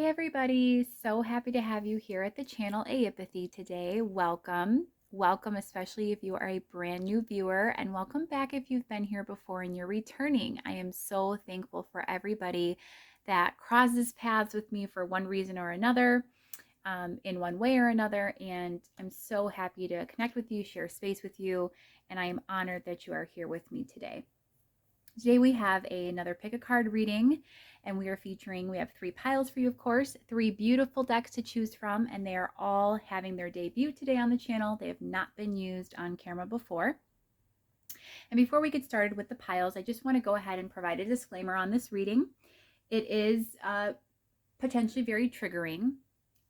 everybody, so happy to have you here at the channel Aeipathy today. Welcome. Welcome, especially if you are a brand new viewer, and welcome back if you've been here before and you're returning. I am so thankful for everybody that crosses paths with me for one reason or another, in one way or another, and I'm so happy to connect with you, share space with you, and I am honored that you are here with me today. Today we have another pick a card reading, and we have 3 piles for you, of course, 3 beautiful decks to choose from, and they are all having their debut today on the channel. They have not been used on camera before. And before we get started with the piles, I just want to go ahead and provide a disclaimer on this reading. It is potentially very triggering,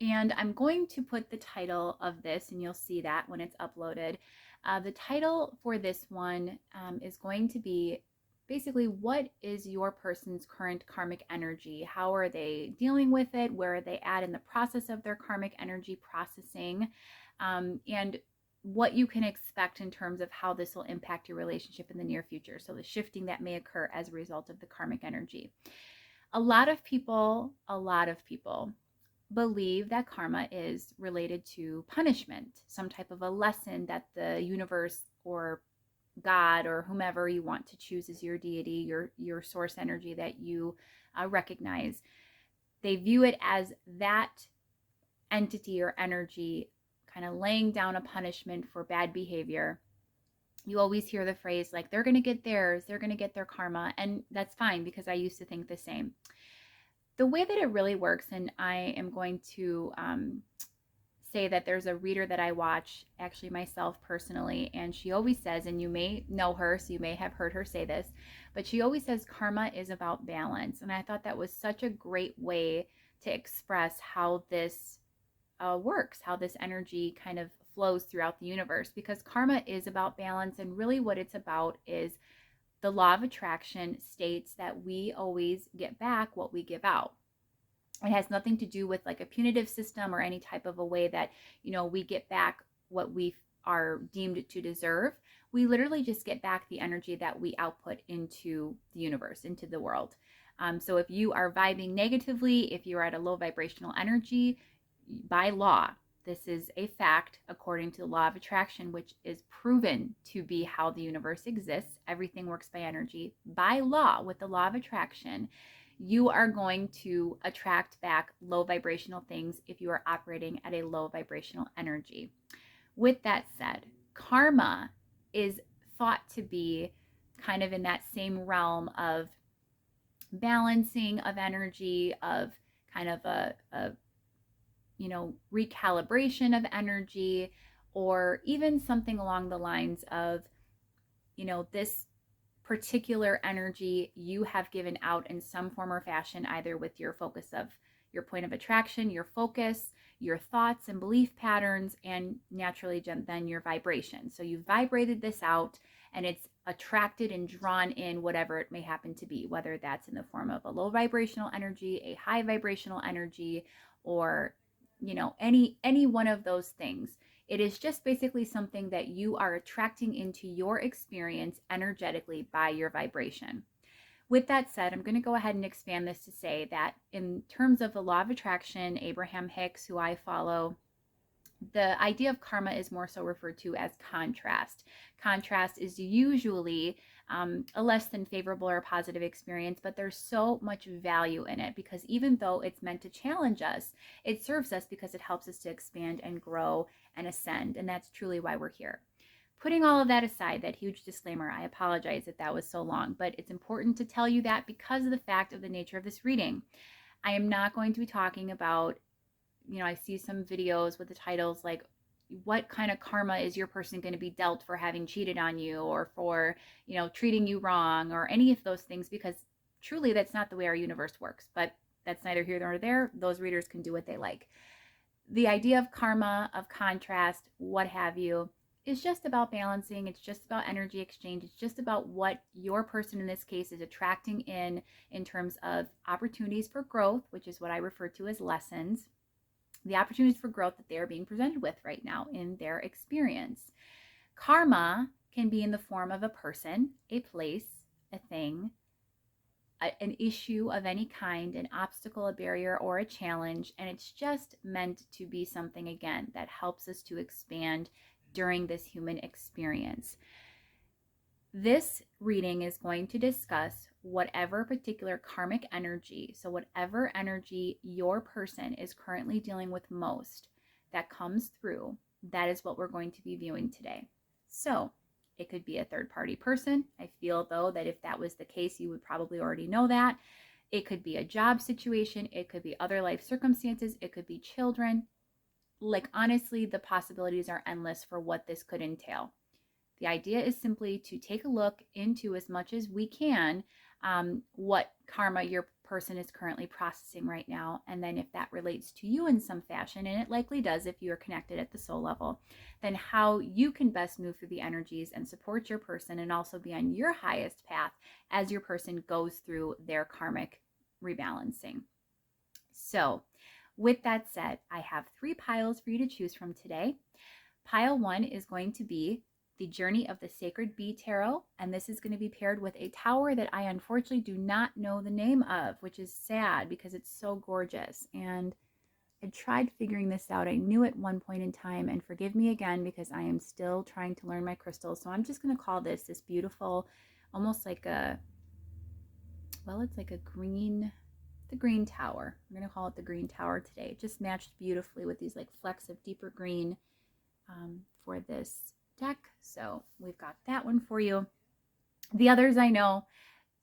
and I'm going to put the title of this, and you'll see that when it's uploaded. The title for this one is going to be basically, what is your person's current karmic energy? How are they dealing with it? Where are they at in the process of their karmic energy processing? And what you can expect in terms of how this will impact your relationship in the near future. So the shifting that may occur as a result of the karmic energy. A lot of people believe that karma is related to punishment, some type of a lesson that the universe or God or whomever you want to choose as your deity, your source energy that you recognize. They view it as that entity or energy kind of laying down a punishment for bad behavior. You always hear the phrase like, they're going to get theirs, they're going to get their karma. And that's fine, because I used to think the same. The way that it really works, and I am going to say that there's a reader that I watch, actually myself personally, and she always says, and you may know her, so you may have heard her say this, but she always says karma is about balance. And I thought that was such a great way to express how this works, how this energy kind of flows throughout the universe, because karma is about balance. And really what it's about is the law of attraction states that we always get back what we give out. It has nothing to do with like a punitive system or any type of a way that, we get back what we are deemed to deserve. We literally just get back the energy that we output into the universe, into the world. So if you are vibing negatively, if you're at a low vibrational energy, by law, this is a fact according to the law of attraction, which is proven to be how the universe exists. Everything works by energy. By law, with the law of attraction, you are going to attract back low vibrational things if you are operating at a low vibrational energy. With that said, karma is thought to be kind of in that same realm of balancing of energy, of kind of a recalibration of energy, or even something along the lines of, this particular energy you have given out in some form or fashion, either with your focus of your point of attraction, your focus, your thoughts and belief patterns, and naturally then your vibration. So you vibrated this out, and it's attracted and drawn in whatever it may happen to be, whether that's in the form of a low vibrational energy, a high vibrational energy, or any one of those things. It is just basically something that you are attracting into your experience energetically by your vibration. With that said, I'm going to go ahead and expand this to say that in terms of the law of attraction, Abraham Hicks, who I follow, the idea of karma is more so referred to as contrast. Contrast is usually a less than favorable or positive experience, but there's so much value in it, because even though it's meant to challenge us, it serves us because it helps us to expand and grow and ascend. And that's truly why we're here. Putting all of that aside, that huge disclaimer, I apologize that that was so long, but it's important to tell you that because of the fact of the nature of this reading. I am not going to be talking about, I see some videos with the titles like, what kind of karma is your person going to be dealt for having cheated on you, or for, treating you wrong, or any of those things, because truly that's not the way our universe works. But that's neither here nor there. Those readers can do what they like. The idea of karma, of contrast, what have you, is just about balancing. It's just about energy exchange. It's just about what your person in this case is attracting in terms of opportunities for growth, which is what I refer to as lessons. The opportunities for growth that they are being presented with right now in their experience. Karma can be in the form of a person, a place, a thing, an issue of any kind, an obstacle, a barrier, or a challenge, and it's just meant to be something, again, that helps us to expand during this human experience. This reading is going to discuss whatever particular karmic energy, so whatever energy your person is currently dealing with most that comes through, that is what we're going to be viewing today. So it could be a third-party person. I feel, though, that if that was the case, you would probably already know that. It could be a job situation. It could be other life circumstances. It could be children. Like, honestly, the possibilities are endless for what this could entail. The idea is simply to take a look into, as much as we can, what karma your person is currently processing right now. And then if that relates to you in some fashion, and it likely does if you are connected at the soul level, then how you can best move through the energies and support your person and also be on your highest path as your person goes through their karmic rebalancing. So with that said, I have 3 piles for you to choose from today. Pile 1 is going to be the Journey of the Sacred Bee Tarot, and this is going to be paired with a tower that I unfortunately do not know the name of, which is sad because it's so gorgeous. And I tried figuring this out. I knew at one point in time, and forgive me again because I am still trying to learn my crystals. So I'm just going to call this beautiful, almost like a, well, it's like a green, the green tower. I'm going to call it the green tower today. It just matched beautifully with these like flecks of deeper green for this deck. So we've got that one for you. The others I know.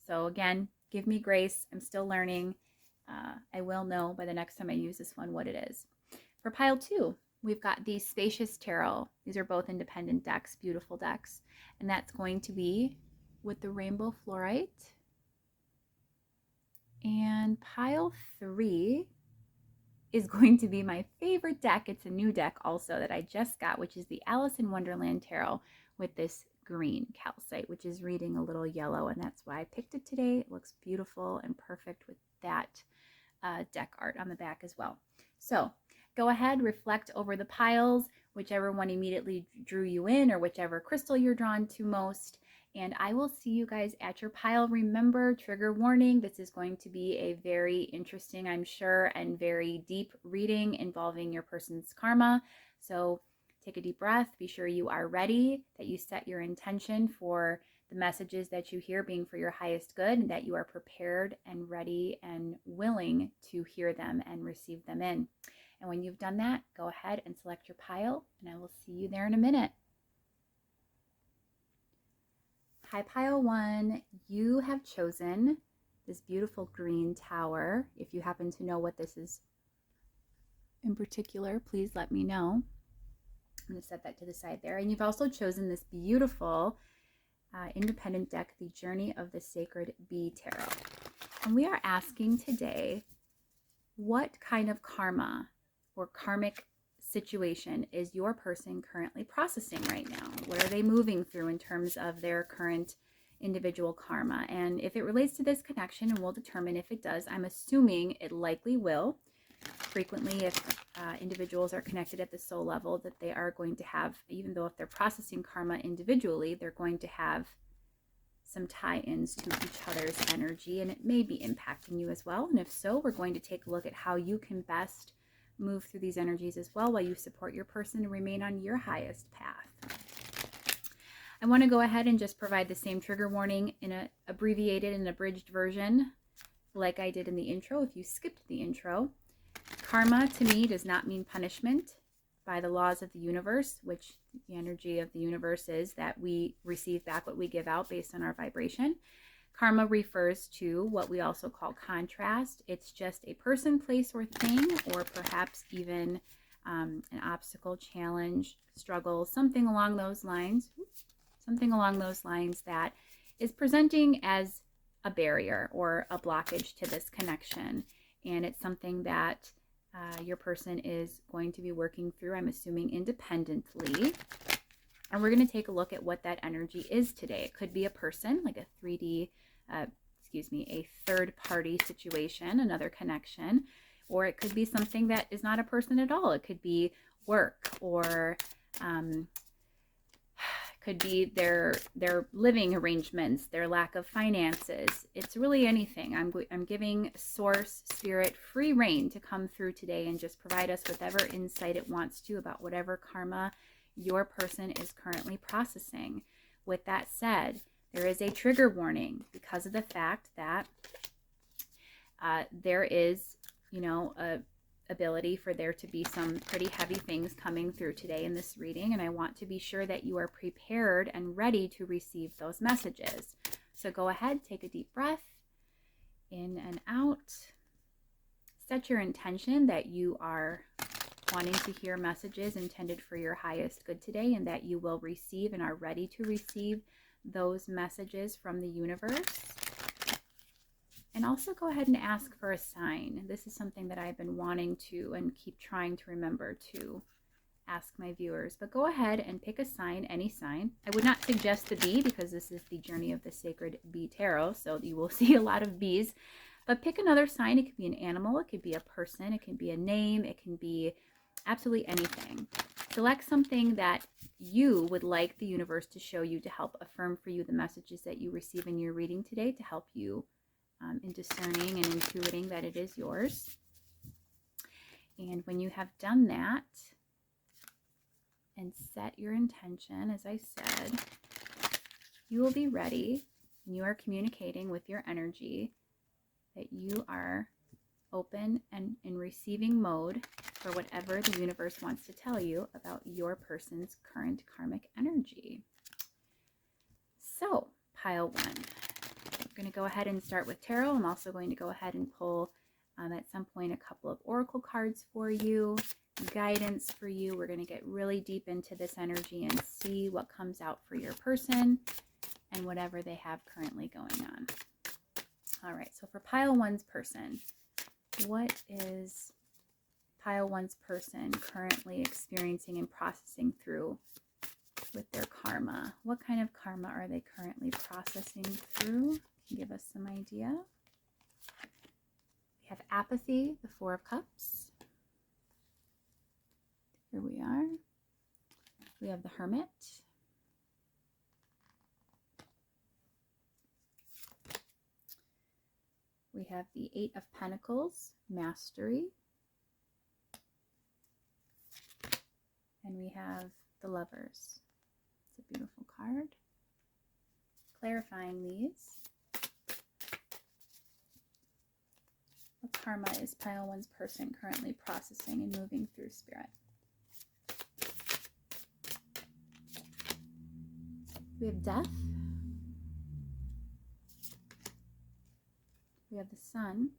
So again, give me grace. I'm still learning. I will know by the next time I use this one what it is. For pile 2, we've got the Spacious Tarot. These are both independent decks, beautiful decks. And that's going to be with the Rainbow Fluorite. And pile 3 is going to be my favorite deck. It's a new deck also that I just got, which is the Alice in Wonderland Tarot with this green calcite, which is reading a little yellow, and that's why I picked it today. It looks beautiful and perfect with that deck art on the back as well. So go ahead, reflect over the piles, whichever one immediately drew you in or whichever crystal you're drawn to most. And I will see you guys at your pile. Remember, trigger warning, this is going to be a very interesting, I'm sure, and very deep reading involving your person's karma. So take a deep breath. Be sure you are ready, that you set your intention for the messages that you hear being for your highest good, and that you are prepared and ready and willing to hear them and receive them in. And when you've done that, go ahead and select your pile, and I will see you there in a minute. Hi, pile 1, you have chosen this beautiful green tower. If you happen to know what this is in particular, please let me know. I'm going to set that to the side there. And you've also chosen this beautiful independent deck, the Journey of the Sacred Bee Tarot. And we are asking today, what kind of karma or karmic situation is your person currently processing right now? What are they moving through in terms of their current individual karma? And if it relates to this connection, and we'll determine if it does, I'm assuming it likely will. Frequently, if individuals are connected at the soul level, that they are going to have, even though if they're processing karma individually, they're going to have some tie-ins to each other's energy, and it may be impacting you as well. And if so, we're going to take a look at how you can best move through these energies as well while you support your person and remain on your highest path. I want to go ahead and just provide the same trigger warning in an abbreviated and abridged version like I did in the intro. If you skipped the intro, karma to me does not mean punishment by the laws of the universe, which the energy of the universe is that we receive back what we give out based on our vibration. Karma refers to what we also call contrast. It's just a person, place, or thing, or perhaps even an obstacle, challenge, struggle, something along those lines. Something along those lines that is presenting as a barrier or a blockage to this connection. And it's something that your person is going to be working through, I'm assuming, independently. And we're going to take a look at what that energy is today. It could be a person, like a a third-party situation, another connection, or it could be something that is not a person at all. It could be work, or Could be their living arrangements, their lack of finances. It's really anything. I'm giving Source Spirit free reign to come through today and just provide us with whatever insight it wants to about whatever karma your person is currently processing. With that said, there is a trigger warning because of the fact that there is, a ability for there to be some pretty heavy things coming through today in this reading, and I want to be sure that you are prepared and ready to receive those messages. So go ahead, take a deep breath in and out. Set your intention that you are wanting to hear messages intended for your highest good today, and that you will receive and are ready to receive those messages from the universe. And also go ahead and ask for a sign. This is something that I've been wanting to and keep trying to remember to ask my viewers. But go ahead and pick a sign, any sign. I would not suggest the bee because this is the journey of the sacred bee tarot, so you will see a lot of bees. But pick another sign. It could be an animal, it could be a person, it can be a name, it can be absolutely anything. Select something that you would like the universe to show you to help affirm for you the messages that you receive in your reading today, to help you in discerning and intuiting that it is yours. And when you have done that and set your intention, as I said, you will be ready, and you are communicating with your energy that you are open and in receiving mode for whatever the universe wants to tell you about your person's current karmic energy. So, pile one. I'm going to go ahead and start with tarot. I'm also going to go ahead and pull at some point a couple of oracle cards for you, guidance for you. We're going to get really deep into this energy and see what comes out for your person and whatever they have currently going on. All right, so for pile one's person, what is pile one's person currently experiencing and processing through with their karma? What kind of karma are they currently processing through? Give us some idea. We have apathy, the Four of Cups. Here we are. We have the Hermit. We have the Eight of Pentacles, Mastery. And we have the Lovers. It's a beautiful card. Clarifying these. What karma is pile one's person currently processing and moving through, Spirit? We have Death. We have the Sun.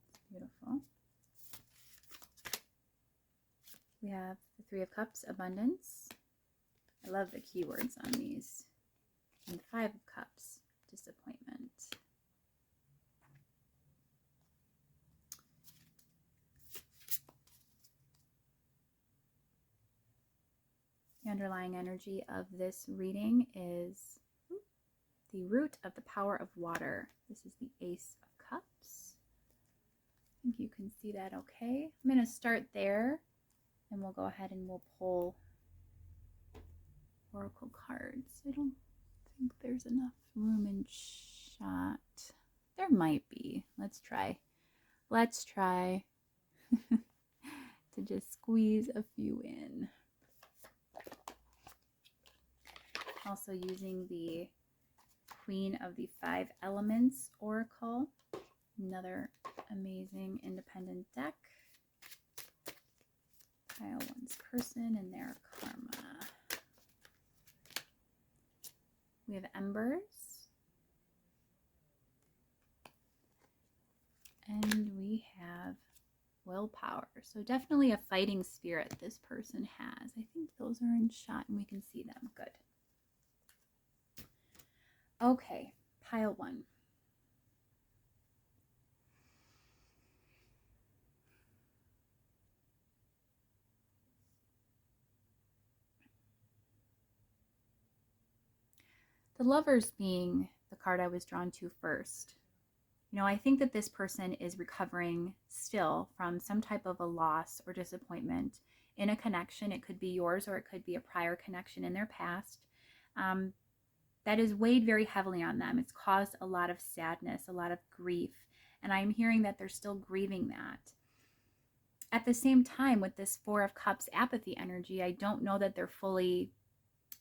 It's beautiful. We have the Three of Cups, Abundance. I love the keywords on these. And the Five of Cups, Disappointment. The underlying energy of this reading is the root of the power of water. This is the Ace of Cups. I think you can see that okay. I'm going to start there, and we'll go ahead and we'll pull oracle cards. I don't think there's enough room in shot. There might be. Let's try. Let's try to just squeeze a few in. Also using the Queen of the Five Elements Oracle, another amazing independent deck. Pile one's person and their karma. We have Embers. And we have Willpower. So definitely a fighting spirit this person has. I think those are in shot and we can see them. Good. Okay, pile one. The Lovers being the card I was drawn to first. You know, I think that this person is recovering still from some type of a loss or disappointment in a connection. It could be yours or it could be a prior connection in their past. that has weighed very heavily on them. It's caused a lot of sadness, a lot of grief. And I'm hearing that they're still grieving that. At the same time, with this Four of Cups apathy energy, I don't know that they're fully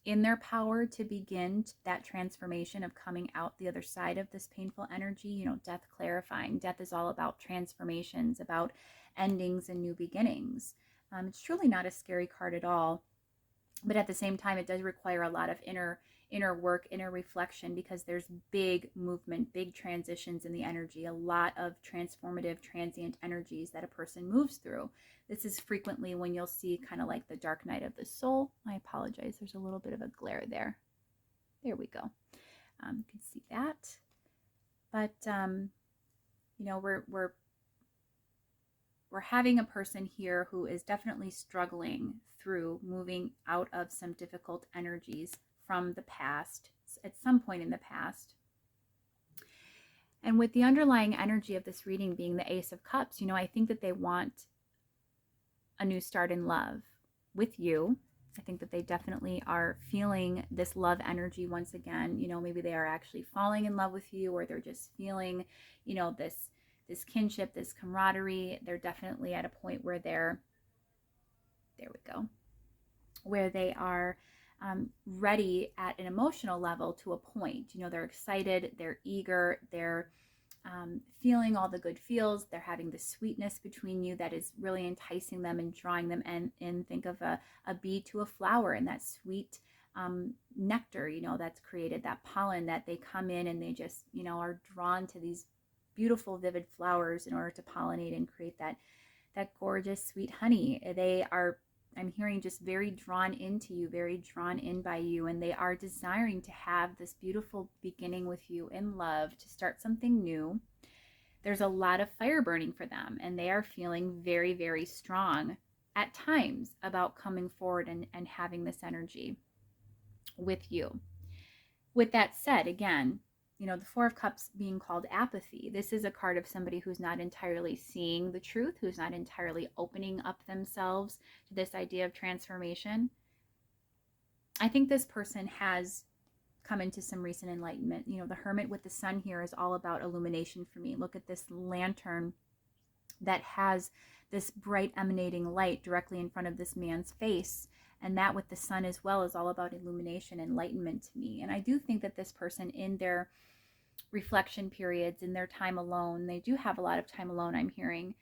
in their power to begin that transformation of coming out the other side of this painful energy. You know, death clarifying. Death is all about transformations, about endings and new beginnings. It's truly not a scary card at all. But at the same time, it does require a lot of inner work, inner reflection, because there's big movement, big transitions in the energy, a lot of transformative, transient energies that a person moves through. This is frequently when you'll see kind of like the dark night of the soul. I apologize. There's a little bit of a glare there. There we go. You can see that. But, you know, we're having a person here who is definitely struggling through moving out of some difficult energies from the past, at some point in the past. And with the underlying energy of this reading being the Ace of Cups, you know, I think that they want a new start in love with you. I think that they definitely are feeling this love energy once again. You know, maybe they are actually falling in love with you, or they're just feeling, you know, this kinship, this camaraderie. They're definitely at a point where there we go, where they are ready at an emotional level to a point. You know, they're excited, they're eager, they're feeling all the good feels. They're having the sweetness between you that is really enticing them and drawing them in. Think of a bee to a flower, and that sweet nectar, you know, that's created, that pollen that they come in and they just, you know, are drawn to these beautiful, vivid flowers in order to pollinate and create that gorgeous, sweet honey. They are, I'm hearing, just very drawn into you, very drawn in by you, and they are desiring to have this beautiful beginning with you in love, to start something new. There's a lot of fire burning for them, and they are feeling very, very strong at times about coming forward and having this energy with you. With that said, again, you know, the Four of Cups being called apathy, this is a card of somebody who's not entirely seeing the truth, who's not entirely opening up themselves to this idea of transformation. I think this person has come into some recent enlightenment. You know, the Hermit with the sun here is all about illumination for me. Look at this lantern that has this bright emanating light directly in front of this man's face. And that with the sun as well is all about illumination, enlightenment to me. And I do think that this person, in their reflection periods, in their time alone, they do have a lot of time alone, I'm hearing,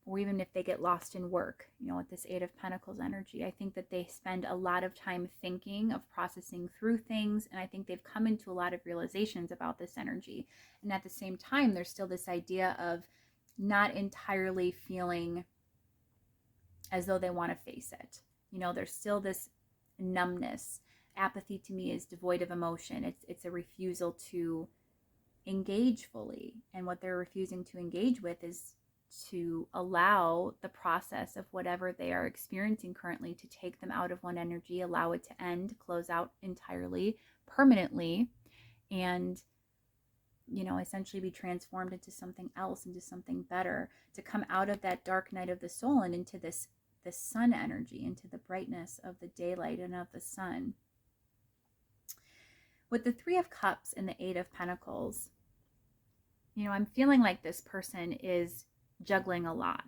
or even if they get lost in work, you know, with this Eight of Pentacles energy, I think that they spend a lot of time thinking, of processing through things. And I think they've come into a lot of realizations about this energy. And at the same time, there's still this idea of not entirely feeling as though they want to face it. You know, there's still this numbness. Apathy to me is devoid of emotion. It's a refusal to engage fully. And what they're refusing to engage with is to allow the process of whatever they are experiencing currently to take them out of one energy, allow it to end, close out entirely, permanently, and, you know, essentially be transformed into something else, into something better, to come out of that dark night of the soul and into this sun energy, into the brightness of the daylight and of the sun. With the Three of Cups and the Eight of Pentacles, you know, I'm feeling like this person is juggling a lot.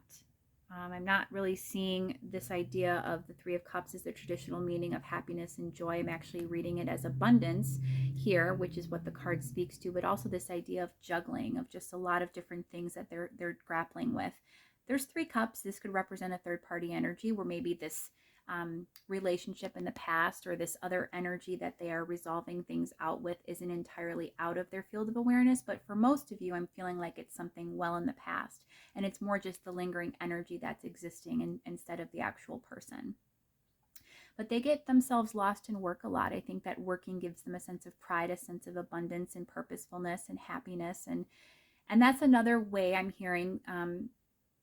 I'm not really seeing this idea of the Three of Cups as the traditional meaning of happiness and joy. I'm actually reading it as abundance here, which is what the card speaks to, but also this idea of juggling, of just a lot of different things that they're grappling with. There's three cups. This could represent a third-party energy, where maybe this relationship in the past, or this other energy that they are resolving things out with, isn't entirely out of their field of awareness. But for most of you, I'm feeling like it's something well in the past, and it's more just the lingering energy that's existing instead of the actual person. But they get themselves lost in work a lot. I think that working gives them a sense of pride, a sense of abundance and purposefulness and happiness, and that's another way I'm hearing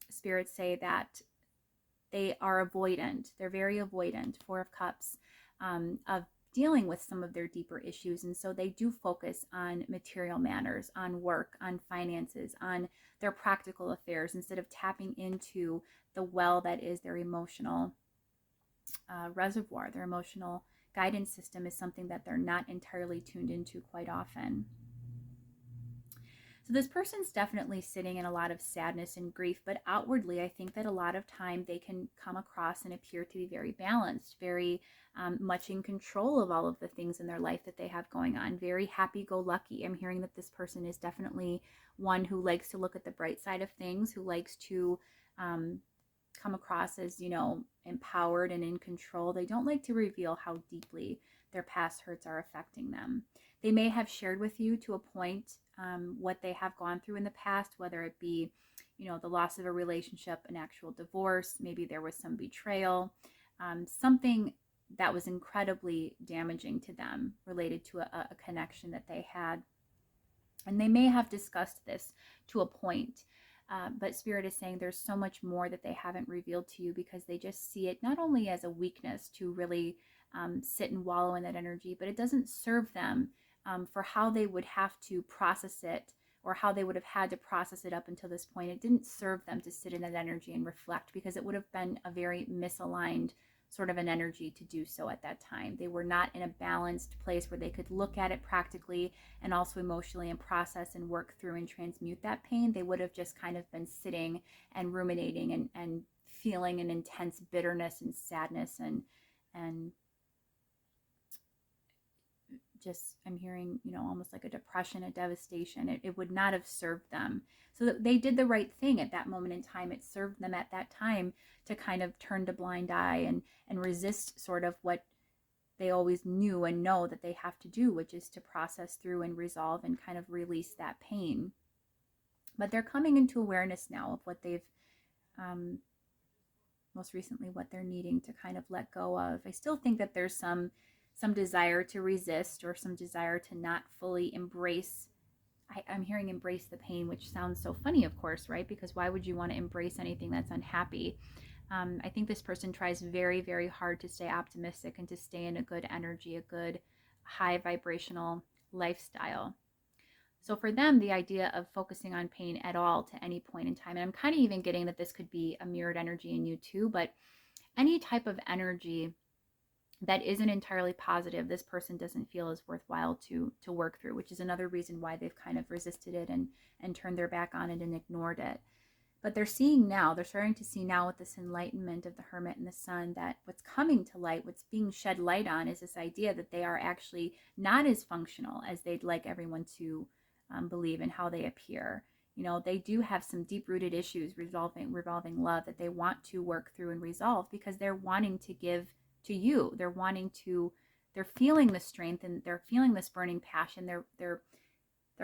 spirits say that they are avoidant. They're very avoidant, Four of Cups, of dealing with some of their deeper issues. And so they do focus on material matters, on work, on finances, on their practical affairs, instead of tapping into the well that is their emotional reservoir, their emotional guidance system is something that they're not entirely tuned into quite often. So this person's definitely sitting in a lot of sadness and grief, but outwardly, I think that a lot of time they can come across and appear to be very balanced, very much in control of all of the things in their life that they have going on, very happy-go-lucky. I'm hearing that this person is definitely one who likes to look at the bright side of things, who likes to come across as, empowered and in control. They don't like to reveal how deeply their past hurts are affecting them. They may have shared with you to a point what they have gone through in the past, whether it be, the loss of a relationship, an actual divorce, maybe there was some betrayal, something that was incredibly damaging to them related to a connection that they had. And they may have discussed this to a point, but Spirit is saying there's so much more that they haven't revealed to you because they just see it not only as a weakness to really sit and wallow in that energy, but it doesn't serve them for how they would have to process it, or how they would have had to process it up until this point. It didn't serve them to sit in that energy and reflect, because it would have been a very misaligned sort of an energy to do so at that time. They were not in a balanced place where they could look at it practically and also emotionally and process and work through and transmute that pain. They would have just kind of been sitting and ruminating and feeling an intense bitterness and sadness and just, I'm hearing, almost like a depression, a devastation. It would not have served them. So that they did the right thing at that moment in time. It served them at that time to kind of turn a blind eye and resist sort of what they always knew and know that they have to do, which is to process through and resolve and kind of release that pain. But they're coming into awareness now of what they've, most recently, what they're needing to kind of let go of. I still think that there's some desire to resist, or some desire to not fully embrace. I'm hearing embrace the pain, which sounds so funny, of course, right? Because why would you want to embrace anything that's unhappy? I think this person tries very, very hard to stay optimistic and to stay in a good energy, a good high vibrational lifestyle. So for them, the idea of focusing on pain at all to any point in time, and I'm kind of even getting that this could be a mirrored energy in you too, but any type of energy that isn't entirely positive, this person doesn't feel is worthwhile to work through, which is another reason why they've kind of resisted it and turned their back on it and ignored it. But they're starting to see now with this enlightenment of the Hermit and the Sun, that what's coming to light, what's being shed light on, is this idea that they are actually not as functional as they'd like everyone to believe in how they appear. They do have some deep-rooted issues revolving love that they want to work through and resolve, because they're wanting to give to you. They're feeling the strength, and they're feeling this burning passion. They're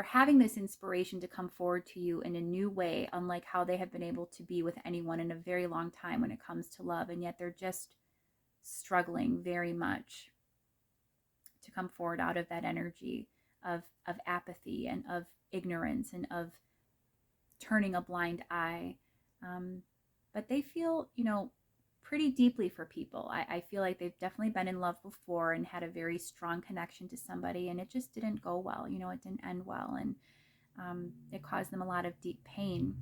having this inspiration to come forward to you in a new way, unlike how they have been able to be with anyone in a very long time when it comes to love. And yet they're just struggling very much to come forward out of that energy of apathy and of ignorance and of turning a blind eye. But they feel, pretty deeply for people. I feel like they've definitely been in love before and had a very strong connection to somebody, and it just didn't go well. It didn't end well, and it caused them a lot of deep pain.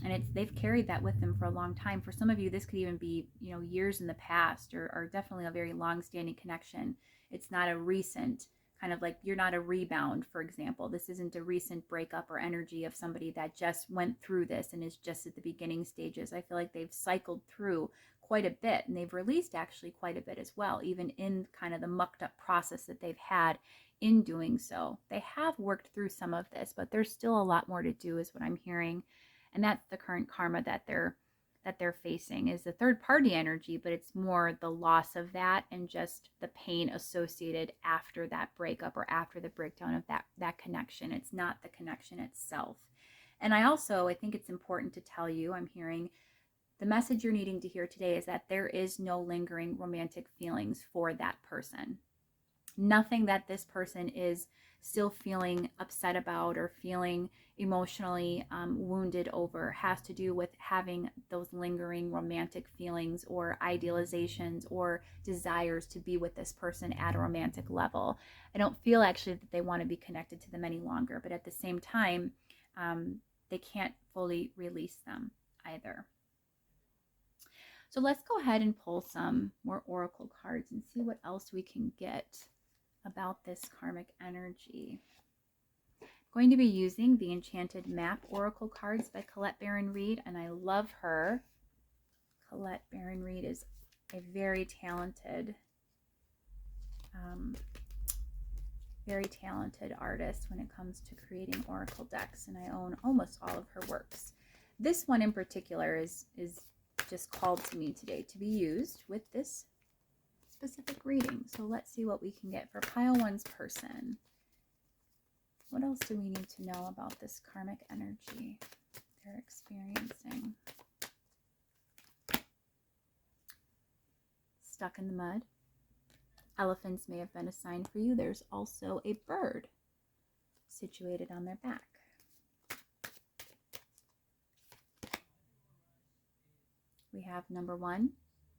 And they've carried that with them for a long time. For some of you, this could even be, years in the past, or definitely a very long-standing connection. It's not a recent kind of like, you're not a rebound, for example. This isn't a recent breakup or energy of somebody that just went through this and is just at the beginning stages. I feel like they've cycled through quite a bit, and they've released actually quite a bit as well, even in kind of the mucked up process that they've had in doing so. They have worked through some of this, but there's still a lot more to do, is what I'm hearing. And that's the current karma that they're facing, is the third party energy, but it's more the loss of that and just the pain associated after that breakup or after the breakdown of that connection. It's not the connection itself. And I think it's important to tell you, I'm hearing the message you're needing to hear today is that there is no lingering romantic feelings for that person. Nothing that this person is still feeling upset about or feeling emotionally wounded over has to do with having those lingering romantic feelings or idealizations or desires to be with this person at a romantic level. I don't feel actually that they want to be connected to them any longer, but at the same time, they can't fully release them either. So let's go ahead and pull some more oracle cards and see what else we can get about this karmic energy. I'm going to be using the Enchanted Map Oracle cards by Colette Baron Reid, and I love her. Colette Baron Reid is a very talented artist when it comes to creating oracle decks, and I own almost all of her works. This one in particular is just called to me today to be used with this specific reading. So let's see what we can get for pile one's person. What else do we need to know about this karmic energy they're experiencing? Stuck in the mud. Elephants may have been a sign for you. There's also a bird situated on their back. We have number 1,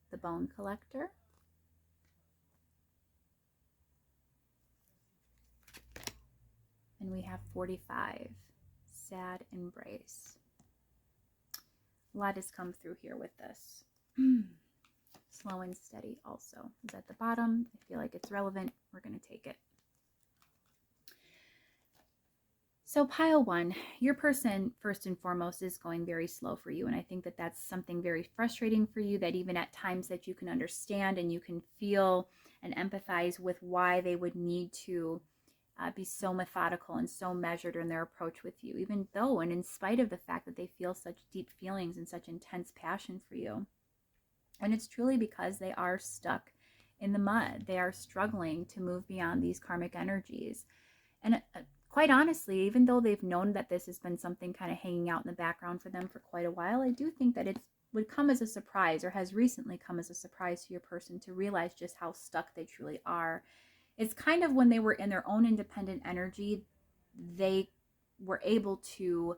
the bone collector. And we have 45, sad embrace. A lot has come through here with this. Slow and steady also is at the bottom. I feel like it's relevant. We're going to take it. So pile 1, your person first and foremost is going very slow for you. And I think that that's something very frustrating for you, that even at times that you can understand and you can feel and empathize with why they would need to be so methodical and so measured in their approach with you, even though and in spite of the fact that they feel such deep feelings and such intense passion for you. And it's truly because they are stuck in the mud. They are struggling to move beyond these karmic energies. And quite honestly, even though they've known that this has been something kind of hanging out in the background for them for quite a while, I do think that it would come as a surprise, or has recently come as a surprise to your person, to realize just how stuck they truly are. It's kind of when they were in their own independent energy, they were able to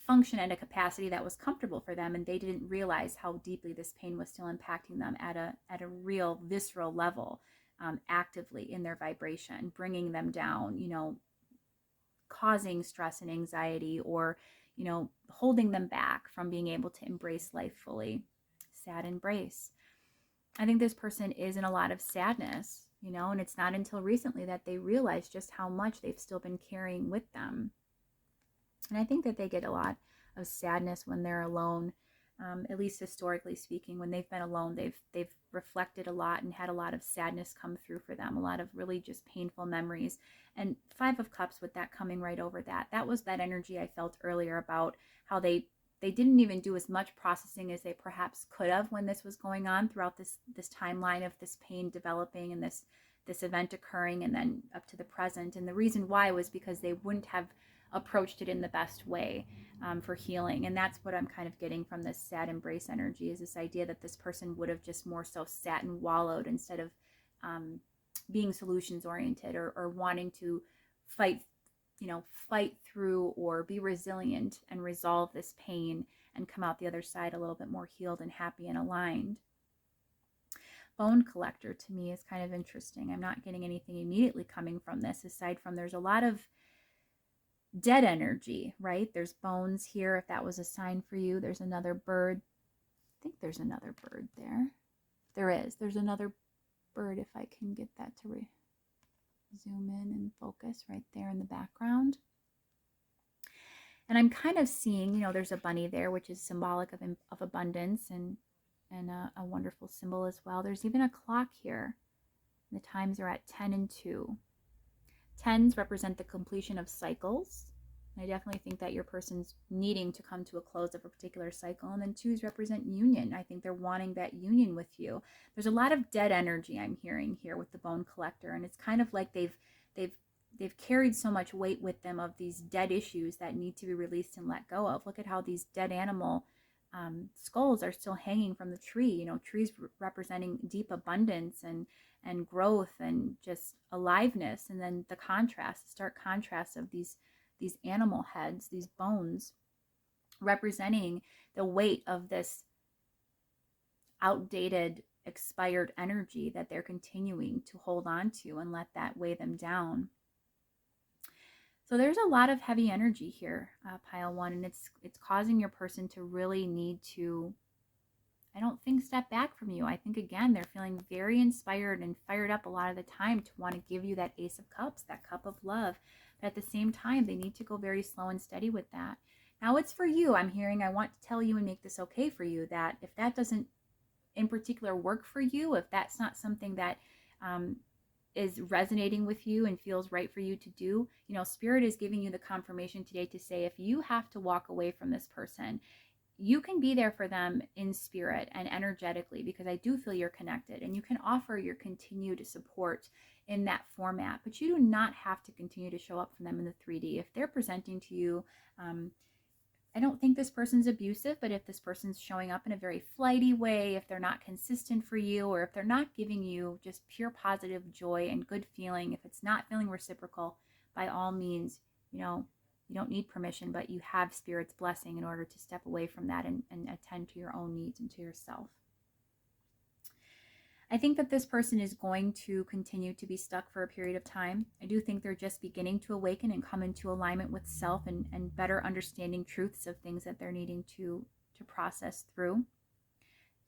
function at a capacity that was comfortable for them, and they didn't realize how deeply this pain was still impacting them at a real visceral level, actively in their vibration, bringing them down, causing stress and anxiety, or holding them back from being able to embrace life fully. Sad embrace. I think this person is in a lot of sadness, and it's not until recently that they realize just how much they've still been carrying with them. And I think that they get a lot of sadness when they're alone, at least historically speaking. When they've been alone, they've reflected a lot and had a lot of sadness come through for them, a lot of really just painful memories. And 5 of Cups, with that coming right over that was that energy I felt earlier about how they didn't even do as much processing as they perhaps could have when this was going on, throughout this timeline of this pain developing and this event occurring, and then up to the present. And the reason why was because they wouldn't have approached it in the best way for healing. And that's what I'm kind of getting from this sad embrace energy, is this idea that this person would have just more so sat and wallowed, instead of being solutions oriented, or wanting to fight through or be resilient and resolve this pain and come out the other side a little bit more healed and happy and aligned. Bone collector to me is kind of interesting. I'm not getting anything immediately coming from this, aside from there's a lot of dead energy, right? There's bones here, if that was a sign for you. There's another bird. I think there's another bird there. There is. There's another bird, if I can get that to zoom in and focus right there in the background. And I'm kind of seeing, there's a bunny there, which is symbolic of abundance and a wonderful symbol as well. There's even a clock here. The times are at 10 and 2. 10s represent the completion of cycles. And I definitely think that your person's needing to come to a close of a particular cycle. And then 2s represent union. I think they're wanting that union with you. There's a lot of dead energy I'm hearing here with the bone collector. And it's kind of like they've carried so much weight with them of these dead issues that need to be released and let go of. Look at how these dead animal skulls are still hanging from the tree. Trees representing deep abundance and growth and just aliveness. And then the stark contrast of these animal heads, these bones, representing the weight of this outdated, expired energy that they're continuing to hold on to and let that weigh them down. So there's a lot of heavy energy here, pile 1, and it's causing your person to really need to I don't think step back from you. I think, again, they're feeling very inspired and fired up a lot of the time to want to give you that Ace of Cups, that cup of love. But at the same time, they need to go very slow and steady with that. Now it's for you. I'm hearing, I want to tell you and make this okay for you, that if that doesn't in particular work for you, if that's not something that is resonating with you and feels right for you to do, Spirit is giving you the confirmation today to say, if you have to walk away from this person, you can be there for them in spirit and energetically, because I do feel you're connected, and you can offer your continued support in that format, but you do not have to continue to show up for them in the 3D. If they're presenting to you, I don't think this person's abusive, but if this person's showing up in a very flighty way, if they're not consistent for you, or if they're not giving you just pure positive joy and good feeling, if it's not feeling reciprocal, by all means, you don't need permission, but you have Spirit's blessing in order to step away from that and attend to your own needs and to yourself. I think that this person is going to continue to be stuck for a period of time. I do think they're just beginning to awaken and come into alignment with self and better understanding truths of things that they're needing to process through.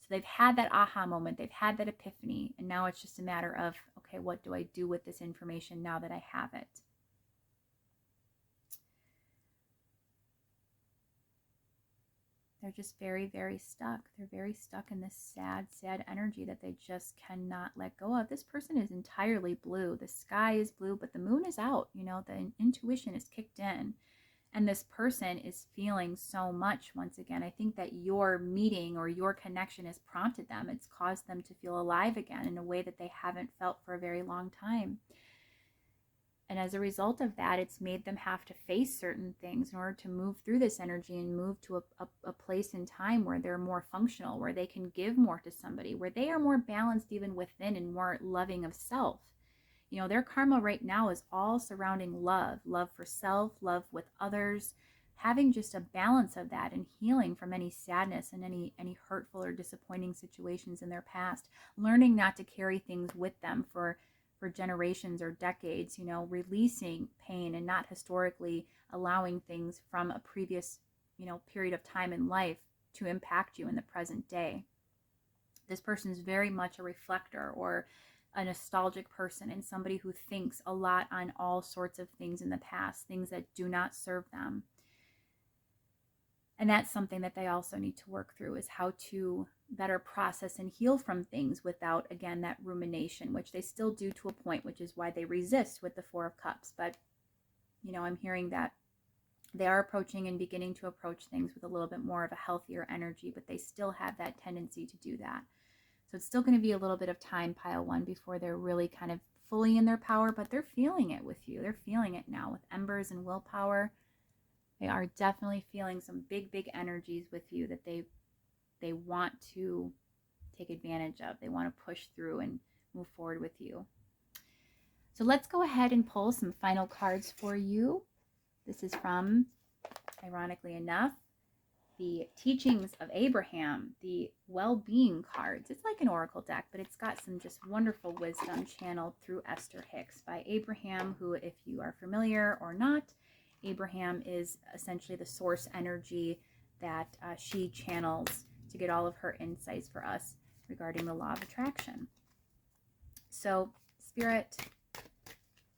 So they've had that aha moment, they've had that epiphany, and now it's just a matter of, okay, what do I do with this information now that I have it? They're just very, very stuck. They're very stuck in this sad, sad energy that they just cannot let go of. This person is entirely blue. The sky is blue, but the moon is out. The intuition is kicked in. And this person is feeling so much once again. I think that your meeting or your connection has prompted them. It's caused them to feel alive again in a way that they haven't felt for a very long time. And as a result of that, it's made them have to face certain things in order to move through this energy and move to a place in time where they're more functional, where they can give more to somebody, where they are more balanced even within and more loving of self. Their karma right now is all surrounding love for self, love with others, having just a balance of that and healing from any sadness and any hurtful or disappointing situations in their past, learning not to carry things with them for generations or decades, releasing pain and not historically allowing things from a previous, period of time in life to impact you in the present day. This person is very much a reflector or a nostalgic person, and somebody who thinks a lot on all sorts of things in the past, things that do not serve them. And that's something that they also need to work through, is how to better process and heal from things without, again, that rumination, which they still do to a point, which is why they resist with the Four of Cups. But, I'm hearing that they are approaching and beginning to approach things with a little bit more of a healthier energy, but they still have that tendency to do that. So it's still going to be a little bit of time, pile one, before they're really kind of fully in their power, but they're feeling it with you. They're feeling it now with embers and willpower. They are definitely feeling some big, big energies with you that they want to take advantage of. They want to push through and move forward with you. So let's go ahead and pull some final cards for you. This is from, ironically enough, the Teachings of Abraham, the well-being cards. It's like an oracle deck, but it's got some just wonderful wisdom channeled through Esther Hicks by Abraham, who, if you are familiar or not, Abraham is essentially the source energy that she channels to get all of her insights for us regarding the law of attraction. So, Spirit,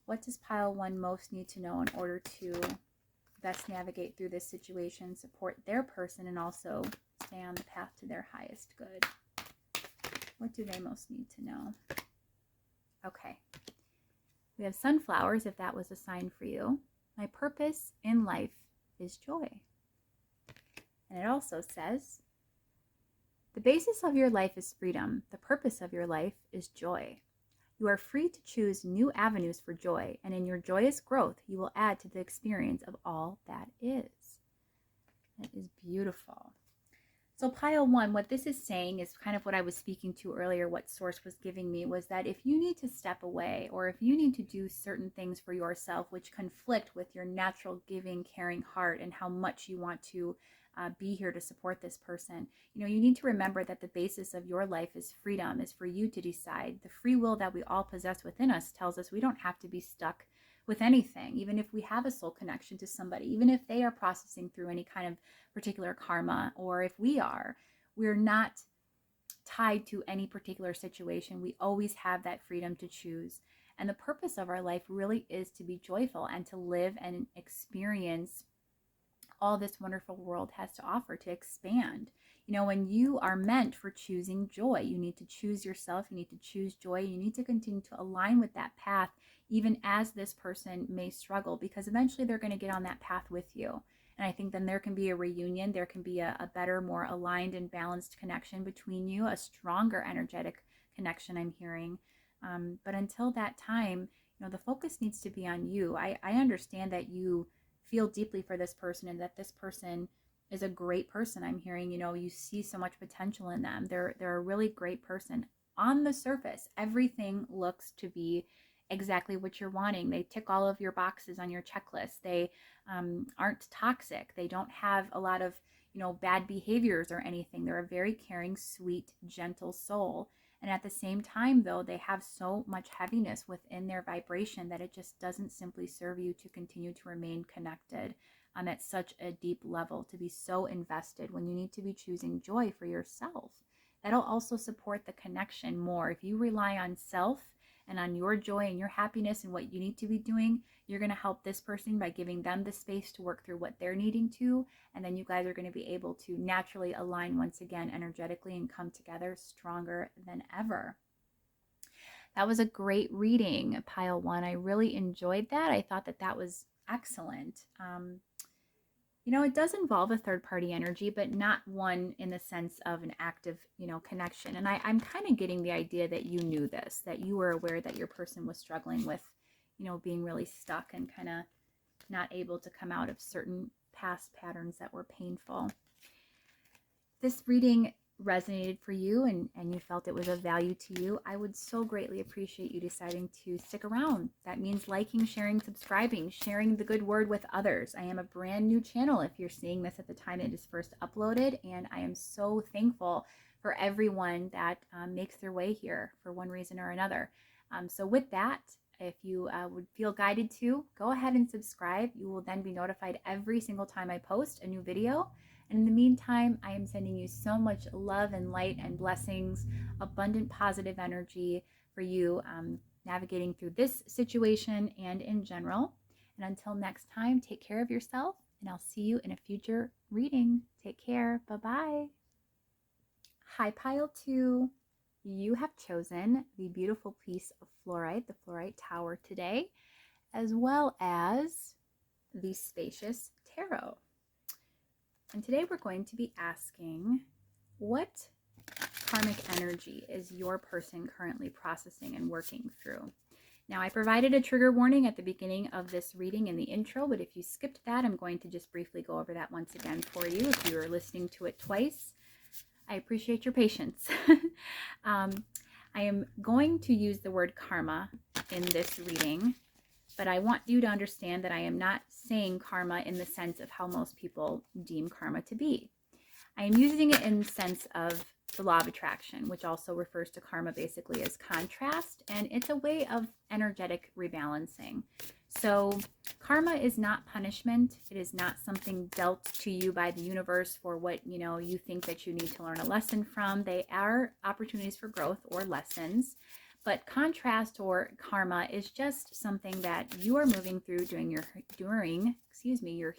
what does pile one most need to know in order to best navigate through this situation, support their person, and also stay on the path to their highest good? What do they most need to know? Okay. We have sunflowers, if that was a sign for you. My purpose in life is joy. And it also says, the basis of your life is freedom. The purpose of your life is joy. You are free to choose new avenues for joy, and in your joyous growth, you will add to the experience of all that is. That is beautiful. So pile one, what this is saying is kind of what I was speaking to earlier, what Source was giving me, was that if you need to step away, or if you need to do certain things for yourself which conflict with your natural giving, caring heart and how much you want to be here to support this person, you need to remember that the basis of your life is freedom, is for you to decide. The free will that we all possess within us tells us we don't have to be stuck with anything, even if we have a soul connection to somebody, even if they are processing through any kind of particular karma, or if we're not tied to any particular situation. We always have that freedom to choose. And the purpose of our life really is to be joyful and to live and experience all this wonderful world has to offer, to expand. You know, when you are meant for choosing joy, you need to choose yourself, you need to choose joy, you need to continue to align with that path, even as this person may struggle, because eventually they're going to get on that path with you. And I think then there can be a reunion, there can be a better, more aligned and balanced connection between you, a stronger energetic connection, I'm hearing. But until that time, you know, the focus needs to be on you. I understand that you feel deeply for this person and that this person is a great person. I'm hearing, you know, you see so much potential in them. They're a really great person. On the surface, everything looks to be exactly what you're wanting. They tick all of your boxes on your checklist. They aren't toxic. They don't have a lot of, you know, bad behaviors or anything. They're a very caring, sweet, gentle soul. And at the same time, though, they have so much heaviness within their vibration that it just doesn't simply serve you to continue to remain connected at such a deep level, to be so invested when you need to be choosing joy for yourself. That'll also support the connection more. If you rely on self and on your joy and your happiness and what you need to be doing, you're going to help this person by giving them the space to work through what they're needing to. And then you guys are going to be able to naturally align once again energetically and come together stronger than ever. That was a great reading, Pile 1. I really enjoyed that. I thought that that was excellent. You know, it does involve a third-party energy, but not one in the sense of an active, you know, connection. And I'm kind of getting the idea that you knew this, that you were aware that your person was struggling with, you know, being really stuck and kind of not able to come out of certain past patterns that were painful. This reading resonated for you and you felt it was of value to you, I would so greatly appreciate you deciding to stick around. That means liking, sharing, subscribing, sharing the good word with others. I am a brand new channel if you're seeing this at the time it is first uploaded, and I am so thankful for everyone that makes their way here for one reason or another. So with that, if you would feel guided to, go ahead and subscribe. You will then be notified every single time I post a new video. And in the meantime, I am sending you so much love and light and blessings, abundant positive energy for you navigating through this situation and in general. And until next time, take care of yourself, and I'll see you in a future reading. Take care. Bye-bye. Hi, Pile 2. You have chosen the beautiful piece of fluorite, the Fluorite Tower today, as well as the Spacious Tarot. And today we're going to be asking, what karmic energy is your person currently processing and working through? Now, I provided a trigger warning at the beginning of this reading in the intro, but if you skipped that, I'm going to just briefly go over that once again for you if you are listening to it twice. I appreciate your patience. I am going to use the word karma in this reading, but I want you to understand that I am not saying karma in the sense of how most people deem karma to be. I am using it in the sense of the law of attraction, which also refers to karma basically as contrast, and it's a way of energetic rebalancing. So karma is not punishment. It is not something dealt to you by the universe for what, you know, you think that you need to learn a lesson from. They are opportunities for growth or lessons. But contrast or karma is just something that you are moving through during your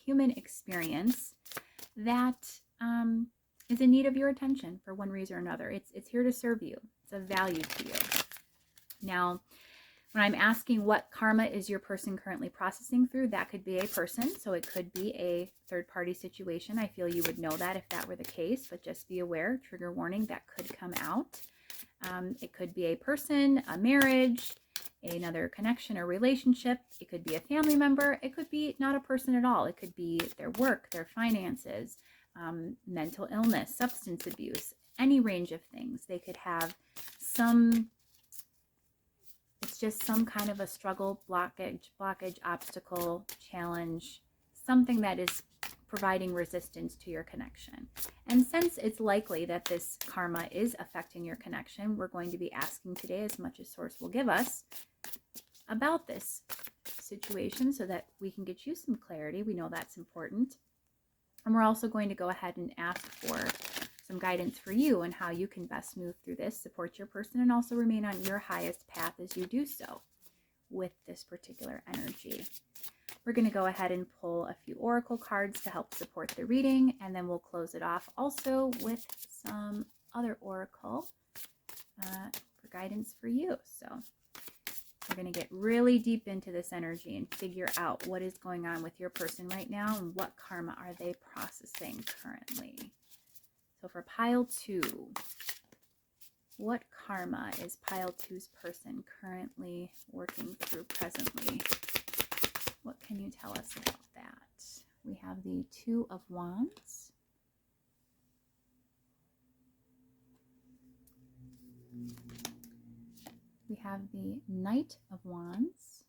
human experience that is in need of your attention for one reason or another. It's here to serve you. It's of value to you. Now, when I'm asking what karma is your person currently processing through, that could be a person. So it could be a third-party situation. I feel you would know that if that were the case, but just be aware, trigger warning, that could come out. It could be a person, a marriage, another connection or relationship. It could be a family member. It could be not a person at all. It could be their work, their finances, mental illness, substance abuse, any range of things. They could have it's just some kind of a struggle, blockage, obstacle, challenge, something that is providing resistance to your connection. And since it's likely that this karma is affecting your connection, we're going to be asking today, as much as Source will give us, about this situation so that we can get you some clarity. We know that's important. And we're also going to go ahead and ask for some guidance for you and how you can best move through this, support your person, and also remain on your highest path as you do so with this particular energy. We're going to go ahead and pull a few oracle cards to help support the reading, and then we'll close it off also with some other oracle for guidance for you. So we're going to get really deep into this energy and figure out what is going on with your person right now and what karma are they processing currently. So for pile 2, what karma is pile 2's person currently working through presently? What can you tell us about that? We have the 2 of Wands. We have the Knight of Wands.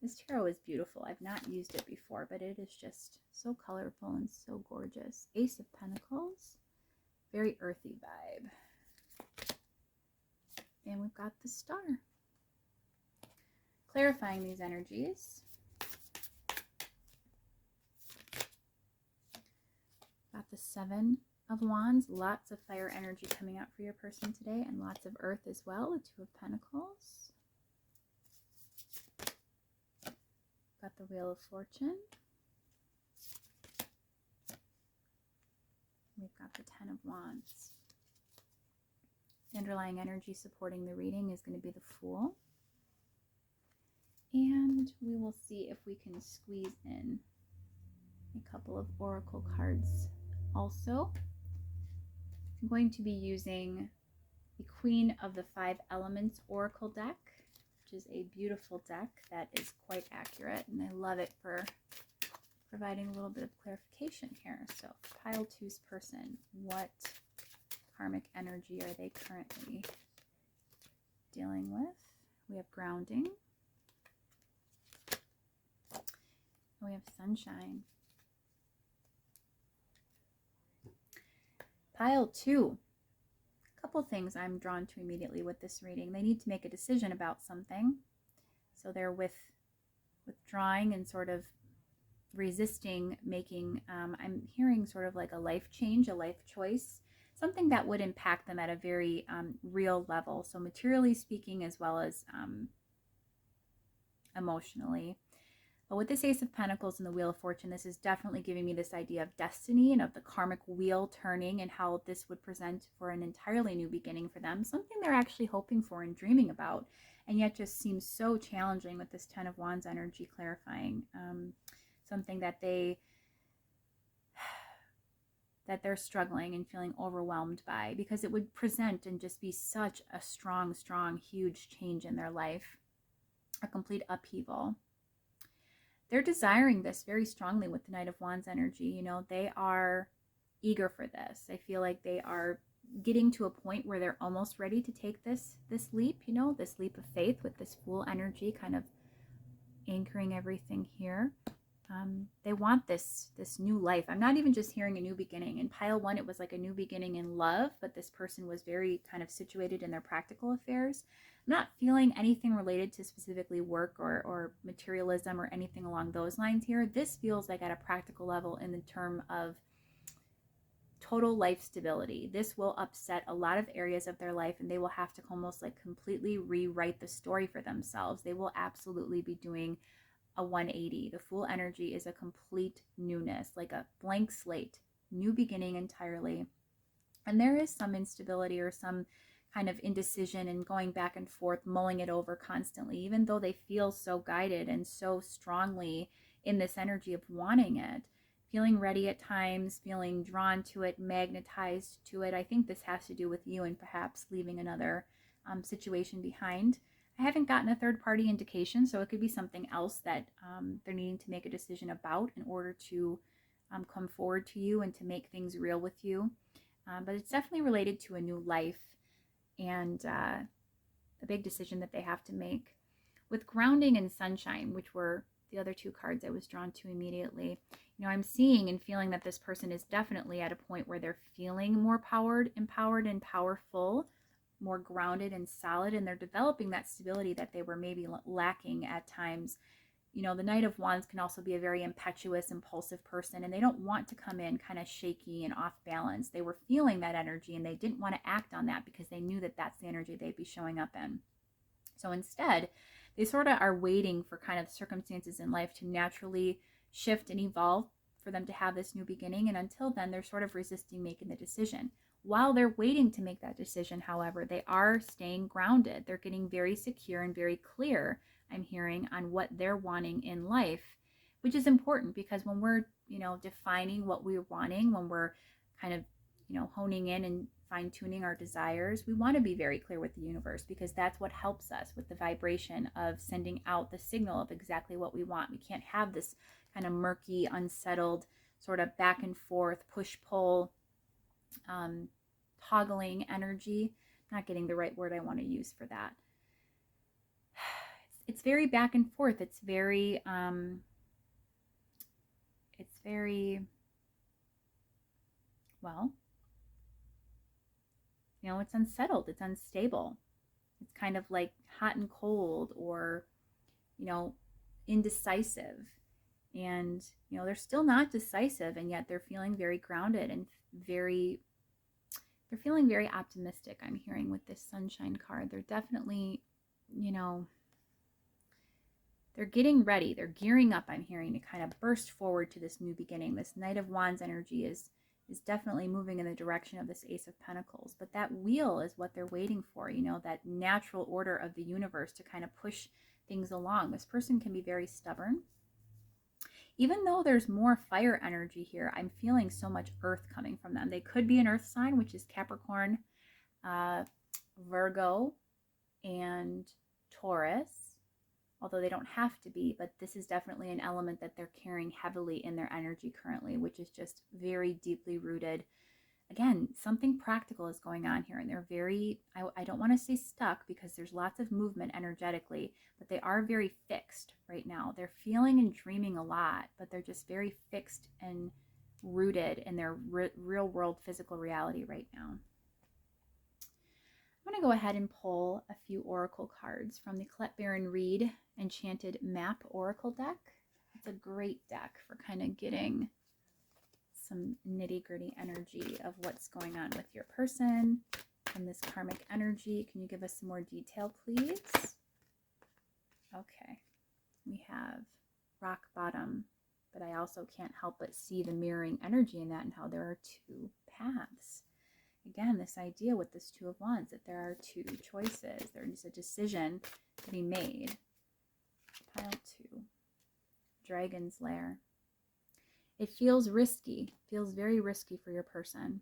This tarot is beautiful. I've not used it before, but it is just so colorful and so gorgeous. Ace of Pentacles. Very earthy vibe. And we've got the Star. Clarifying these energies. Got the 7 of Wands. Lots of fire energy coming out for your person today, and lots of earth as well. The 2 of Pentacles. Got the Wheel of Fortune. We've got the 10 of Wands. The underlying energy supporting the reading is going to be the Fool. And we will see if we can squeeze in a couple of oracle cards also. I'm going to be using the Queen of the 5 Elements Oracle deck, which is a beautiful deck that is quite accurate, and I love it for providing a little bit of clarification here. So pile 2's person, what karmic energy are they currently dealing with? We have grounding. We have sunshine. Pile 2. A couple things I'm drawn to immediately with this reading. They need to make a decision about something. So they're withdrawing and sort of resisting making, I'm hearing sort of like a life change, a life choice, something that would impact them at a very real level. So materially speaking, as well as emotionally. But with this Ace of Pentacles and the Wheel of Fortune, this is definitely giving me this idea of destiny and of the karmic wheel turning and how this would present for an entirely new beginning for them, something they're actually hoping for and dreaming about, and yet just seems so challenging with this 10 of Wands energy clarifying, something that they're struggling and feeling overwhelmed by, because it would present and just be such a strong, huge change in their life, a complete upheaval. They're desiring this very strongly with the Knight of Wands energy. You know, they are eager for this. I feel like they are getting to a point where they're almost ready to take this leap, you know, this leap of faith with this Fool energy kind of anchoring everything here. They want this new life. I'm not even just hearing a new beginning. In pile 1, it was like a new beginning in love, but this person was very kind of situated in their practical affairs. I'm not feeling anything related to specifically work or materialism or anything along those lines here. This feels like at a practical level in the term of total life stability. This will upset a lot of areas of their life, and they will have to almost like completely rewrite the story for themselves. They will absolutely be doing a 180. The Fool energy is a complete newness, like a blank slate, new beginning entirely. And there is some instability or some kind of indecision and going back and forth, mulling it over constantly, even though they feel so guided and so strongly in this energy of wanting it, feeling ready at times, feeling drawn to it, magnetized to it. I think this has to do with you and perhaps leaving another situation behind. I haven't gotten a third-party indication, so it could be something else that they're needing to make a decision about in order to come forward to you and to make things real with you. But it's definitely related to a new life and a big decision that they have to make. With grounding and sunshine, which were the other 2 cards I was drawn to immediately, you know, I'm seeing and feeling that this person is definitely at a point where they're feeling more empowered and powerful, more grounded and solid, and they're developing that stability that they were maybe lacking at times, you know, the Knight of Wands can also be a very impetuous, impulsive person, and they don't want to come in kind of shaky and off balance. They were feeling that energy and they didn't want to act on that because they knew that that's the energy they'd be showing up in. So instead, they sort of are waiting for kind of circumstances in life to naturally shift and evolve for them to have this new beginning. And until then, they're sort of resisting making the decision. While they're waiting to make that decision, however, they are staying grounded. They're getting very secure and very clear, I'm hearing, on what they're wanting in life, which is important because when we're, you know, defining what we're wanting, when we're kind of, you know, honing in and fine-tuning our desires, we want to be very clear with the universe because that's what helps us with the vibration of sending out the signal of exactly what we want. We can't have this kind of murky, unsettled, sort of back and forth, push-pull, toggling energy. Not getting the right word I want to use for that. It's very back and forth. It's very, well, you know, it's unsettled. It's unstable. It's kind of like hot and cold, or, you know, indecisive. And, you know, they're still not decisive, and yet they're feeling very grounded and they're feeling very optimistic, I'm hearing, with this Sunshine card. They're definitely, you know, they're getting ready. They're gearing up, I'm hearing, to kind of burst forward to this new beginning. This Knight of Wands energy is definitely moving in the direction of this Ace of Pentacles. But that wheel is what they're waiting for, you know, that natural order of the universe to kind of push things along. This person can be very stubborn. Even though there's more fire energy here, I'm feeling so much earth coming from them. They could be an earth sign, which is Capricorn, Virgo, and Taurus, although they don't have to be, but this is definitely an element that they're carrying heavily in their energy currently, which is just very deeply rooted. Again, something practical is going on here, and they're very, I don't want to say stuck because there's lots of movement energetically, but they are very fixed right now. They're feeling and dreaming a lot, but they're just very fixed and rooted in their real world physical reality right now. I'm going to go ahead and pull a few oracle cards from the Colette Baron Reid Enchanted Map Oracle deck. It's a great deck for kind of getting some nitty-gritty energy of what's going on with your person and this karmic energy. Can you give us some more detail, please? Okay, we have rock bottom, but I also can't help but see the mirroring energy in that and how there are two paths. Again, this idea with this Two of Wands, that there are two choices. There's a decision to be made. Pile 2, Dragon's Lair. It feels risky, feels very risky for your person.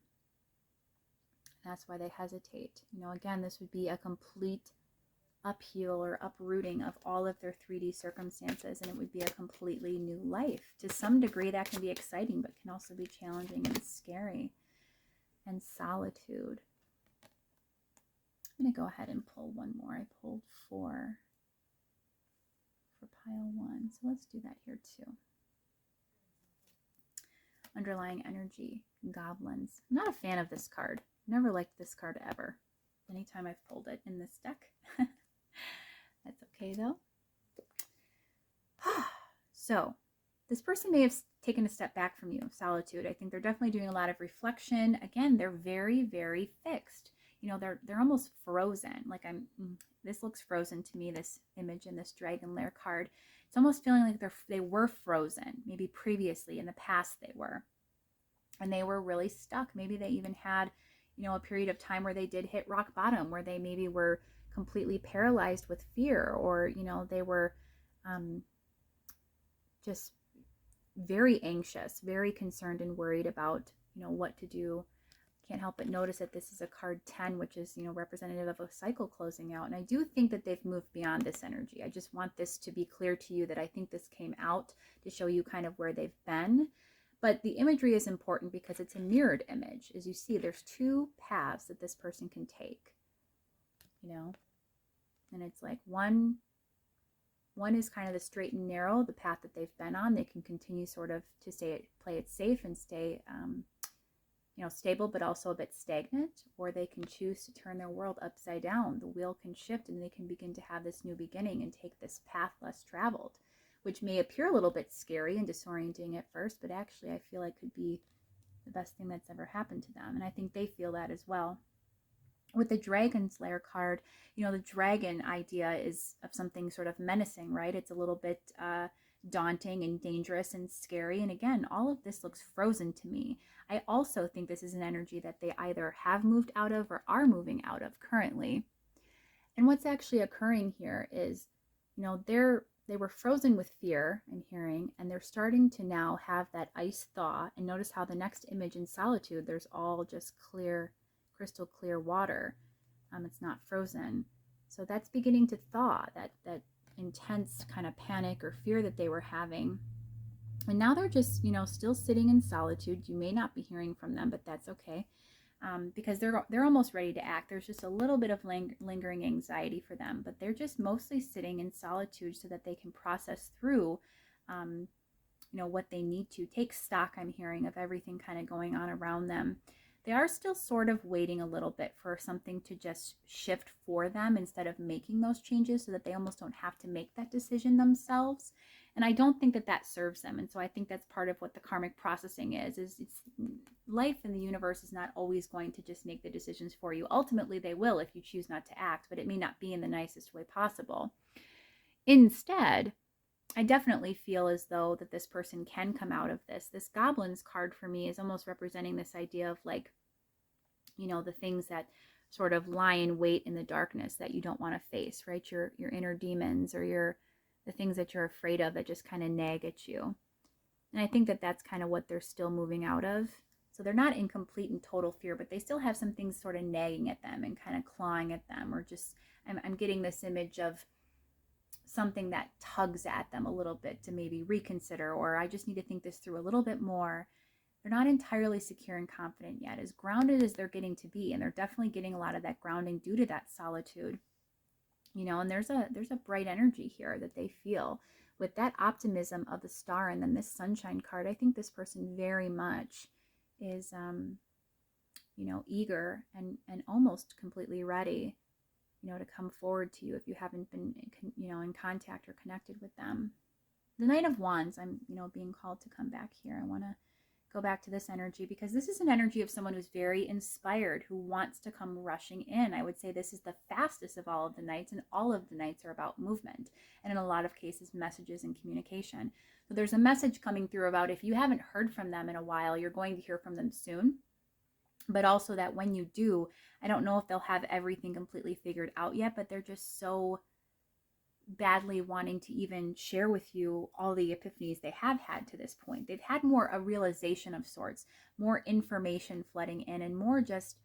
That's why they hesitate. You know, again, this would be a complete upheaval or uprooting of all of their 3D circumstances, and it would be a completely new life. To some degree, that can be exciting, but can also be challenging and scary. And solitude. I'm going to go ahead and pull one more. I pulled 4 for pile 1, so let's do that here too. Underlying energy, goblins. I'm not a fan of this card. Never liked this card ever. Anytime I've pulled it in this deck. That's okay though. So, this person may have taken a step back from you, solitude. I think they're definitely doing a lot of reflection. Again, they're very, very fixed. You know, they're almost frozen. Like this looks frozen to me, this image in this Dragon Lair card. It's almost feeling like they were frozen. Maybe previously in the past they were. And they were really stuck. Maybe they even had, you know, a period of time where they did hit rock bottom, where they maybe were completely paralyzed with fear, or, you know, they were just very anxious, very concerned and worried about, you know, what to do. Can't help but notice that this is a card 10, which is, you know, representative of a cycle closing out. And I do think that they've moved beyond this energy. I just want this to be clear to you that I think this came out to show you kind of where they've been. But the imagery is important because it's a mirrored image. As you see, there's two paths that this person can take, you know, and it's like one is kind of the straight and narrow, the path that they've been on. They can continue sort of to play it safe and stay, you know, stable, but also a bit stagnant, or they can choose to turn their world upside down. The wheel can shift and they can begin to have this new beginning and take this path less traveled, which may appear a little bit scary and disorienting at first, but actually I feel like could be the best thing that's ever happened to them. And I think they feel that as well. With the Dragon Slayer card, the dragon idea is of something sort of menacing, right? It's a little bit daunting and dangerous and scary. And again, all of this looks frozen to me. I also think this is an energy that they either have moved out of or are moving out of currently. And what's actually occurring here is, they were frozen with fear and hearing, and they're starting to now have that ice thaw. And notice how the next image in Solitude, there's all just clear, crystal clear water. It's not frozen. So that's beginning to thaw, that intense kind of panic or fear that they were having. And now they're just, still sitting in solitude. You may not be hearing from them, but that's okay. Because they're almost ready to act. There's just a little bit of lingering anxiety for them, but they're just mostly sitting in solitude so that they can process through, what they need to take stock, I'm hearing, of everything kind of going on around them. They are still sort of waiting a little bit for something to just shift for them instead of making those changes, so that they almost don't have to make that decision themselves. And I don't think that that serves them. And so I think that's part of what the karmic processing is it's life in the universe is not always going to just make the decisions for you. Ultimately, they will if you choose not to act, but it may not be in the nicest way possible. Instead, I definitely feel as though that this person can come out of this. This Goblins card for me is almost representing this idea of like, the things that sort of lie in wait in the darkness that you don't want to face, right? Your inner demons, or the things that you're afraid of that just kind of nag at you. And I think that that's kind of what they're still moving out of. So they're not in complete and total fear, but they still have some things sort of nagging at them and kind of clawing at them, or just, I'm getting this image of something that tugs at them a little bit to maybe reconsider, or I just need to think this through a little bit more. They're not entirely secure and confident yet, as grounded as they're getting to be, and they're definitely getting a lot of that grounding due to that solitude. And there's a bright energy here that they feel with that optimism of the star. And then this sunshine card, I think this person very much is eager and almost completely ready to come forward to you if you haven't been in contact or connected with them. The Knight of Wands, I'm being called to come back here. I want to go back to this energy because this is an energy of someone who's very inspired, who wants to come rushing in. I would say this is the fastest of all of the knights, and all of the knights are about movement, and in a lot of cases messages and communication. So there's a message coming through about, if you haven't heard from them in a while, you're going to hear from them soon. But also that when you do, I don't know if they'll have everything completely figured out yet, but they're just so badly wanting to even share with you all the epiphanies they have had to this point. They've had more a realization of sorts, more information flooding in, and more just,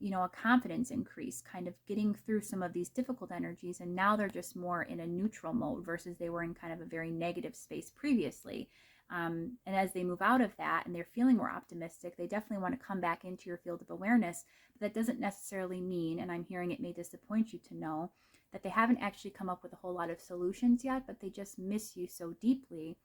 a confidence increase, kind of getting through some of these difficult energies. And now they're just more in a neutral mode versus they were in kind of a very negative space previously. And as they move out of that and they're feeling more optimistic, they definitely want to come back into your field of awareness. But that doesn't necessarily mean, and I'm hearing it may disappoint you to know, that they haven't actually come up with a whole lot of solutions yet, but they just miss you so deeply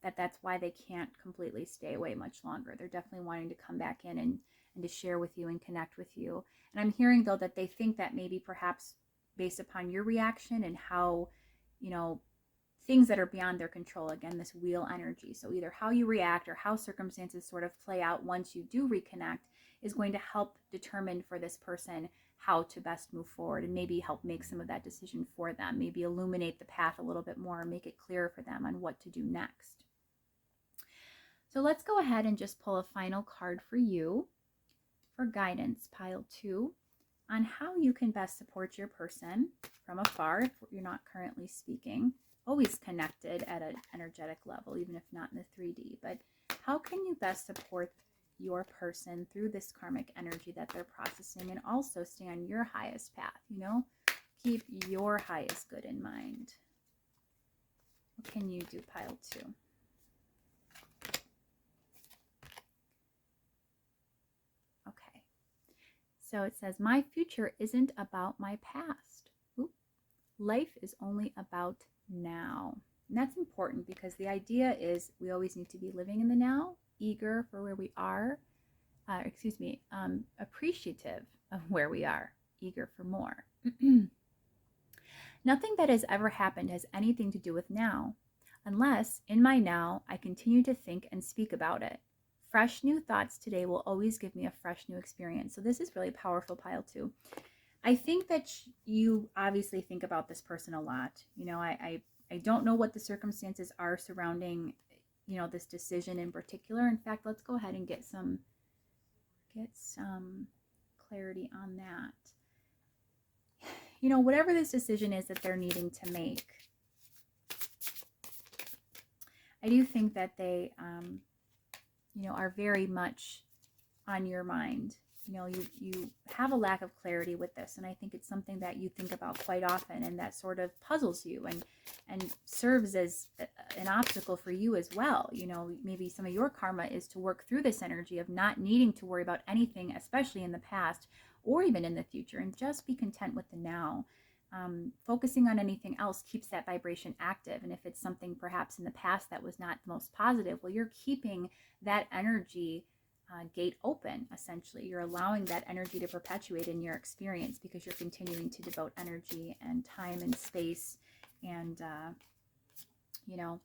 that that's why they can't completely stay away much longer. They're definitely wanting to come back in and to share with you and connect with you. And I'm hearing, though, that they think that maybe perhaps based upon your reaction and how, things that are beyond their control, again, this wheel energy. So either how you react or how circumstances sort of play out once you do reconnect is going to help determine for this person how to best move forward, and maybe help make some of that decision for them, maybe illuminate the path a little bit more, make it clearer for them on what to do next. So let's go ahead and just pull a final card for you for guidance, pile 2, on how you can best support your person from afar if you're not currently speaking. Always connected at an energetic level, even if not in the 3D, but how can you best support your person through this karmic energy that they're processing, and also stay on your highest path, keep your highest good in mind. What can you do, pile 2? Okay, so it says, my future isn't about my past. Ooh. Life is only about now. And that's important because the idea is we always need to be living in the now, eager for where we are, appreciative of where we are, eager for more. Nothing that has ever happened has anything to do with now. unless in my now I continue to think and speak about it. Fresh new thoughts today will always give me a fresh new experience. So this is really powerful, pile 2. I think that you obviously think about this person a lot. You know, I don't know what the circumstances are surrounding, you know, this decision in particular. In fact, let's go ahead and get some clarity on that. You know, whatever this decision is that they're needing to make, I do think that they, you know, are very much on your mind. You know, you have a lack of clarity with this, and I think it's something that you think about quite often, and that sort of puzzles you and serves as an obstacle for you as well. You know, maybe some of your karma is to work through this energy of not needing to worry about anything, especially in the past or even in the future, and just be content with the now. Focusing on anything else keeps that vibration active, and if it's something perhaps in the past that was not the most positive, well, you're keeping that energy gate open. Essentially, you're allowing that energy to perpetuate in your experience because you're continuing to devote energy and time and space, and you know,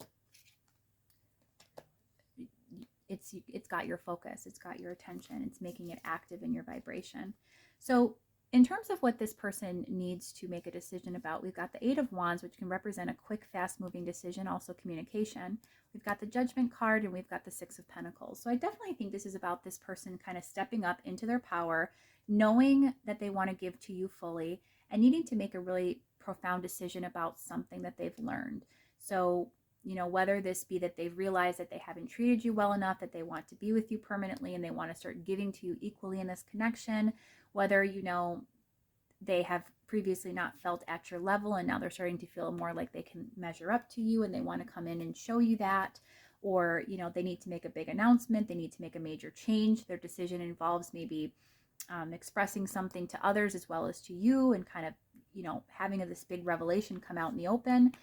it's got your focus, it's got your attention, it's making it active in your vibration. So in terms of what this person needs to make a decision about, we've got the 8 of Wands, which can represent a quick, fast-moving decision, also communication. We've got the Judgment card, and we've got the 6 of Pentacles. So I definitely think this is about this person kind of stepping up into their power, knowing that they want to give to you fully, and needing to make a really profound decision about something that they've learned. So, you know, whether this be that they've realized that they haven't treated you well enough, that they want to be with you permanently, and they want to start giving to you equally in this connection, whether, you know, they have previously not felt at your level and now they're starting to feel more like they can measure up to you and they want to come in and show you that, or, you know, they need to make a big announcement, they need to make a major change. Their decision involves maybe expressing something to others as well as to you, and kind of, you know, having this big revelation come out in the open.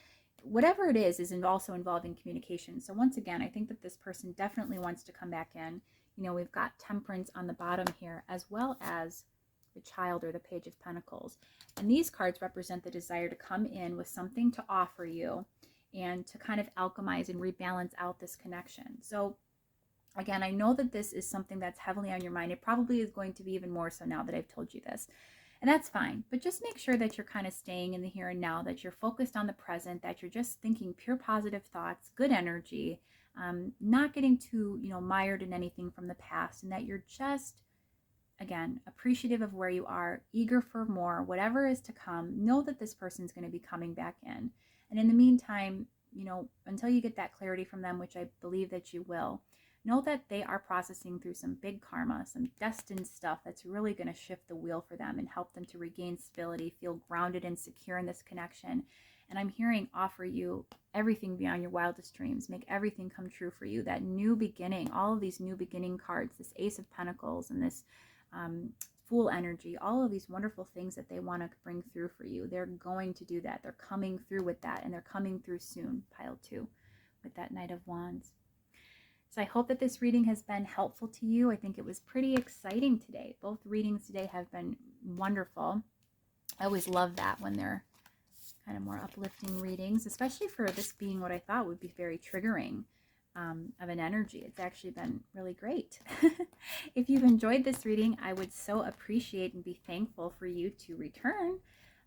Whatever it is also involving communication. So once again, I think that this person definitely wants to come back in. You know, we've got Temperance on the bottom here, as well as the Child or the Page of Pentacles. And these cards represent the desire to come in with something to offer you and to kind of alchemize and rebalance out this connection. So again, I know that this is something that's heavily on your mind. It probably is going to be even more so now that I've told you this. And that's fine. But just make sure that you're kind of staying in the here and now, that you're focused on the present, that you're just thinking pure positive thoughts, good energy, not getting too, you know, mired in anything from the past, and that you're just, again, appreciative of where you are, eager for more, whatever is to come. Know that this person's going to be coming back in. And in the meantime, you know, until you get that clarity from them, which I believe that you will, know that they are processing through some big karma, some destined stuff that's really going to shift the wheel for them and help them to regain stability, feel grounded and secure in this connection. And I'm hearing offer you everything beyond your wildest dreams, make everything come true for you. That new beginning, all of these new beginning cards, this Ace of Pentacles and this Fool energy, all of these wonderful things that they want to bring through for you. They're going to do that. They're coming through with that, and they're coming through soon, pile 2, with that Knight of Wands. So I hope that this reading has been helpful to you. I think it was pretty exciting today. Both readings today have been wonderful. I always love that when they're kind of more uplifting readings, especially for this being what I thought would be very triggering of an energy. It's actually been really great. If you've enjoyed this reading, I would so appreciate and be thankful for you to return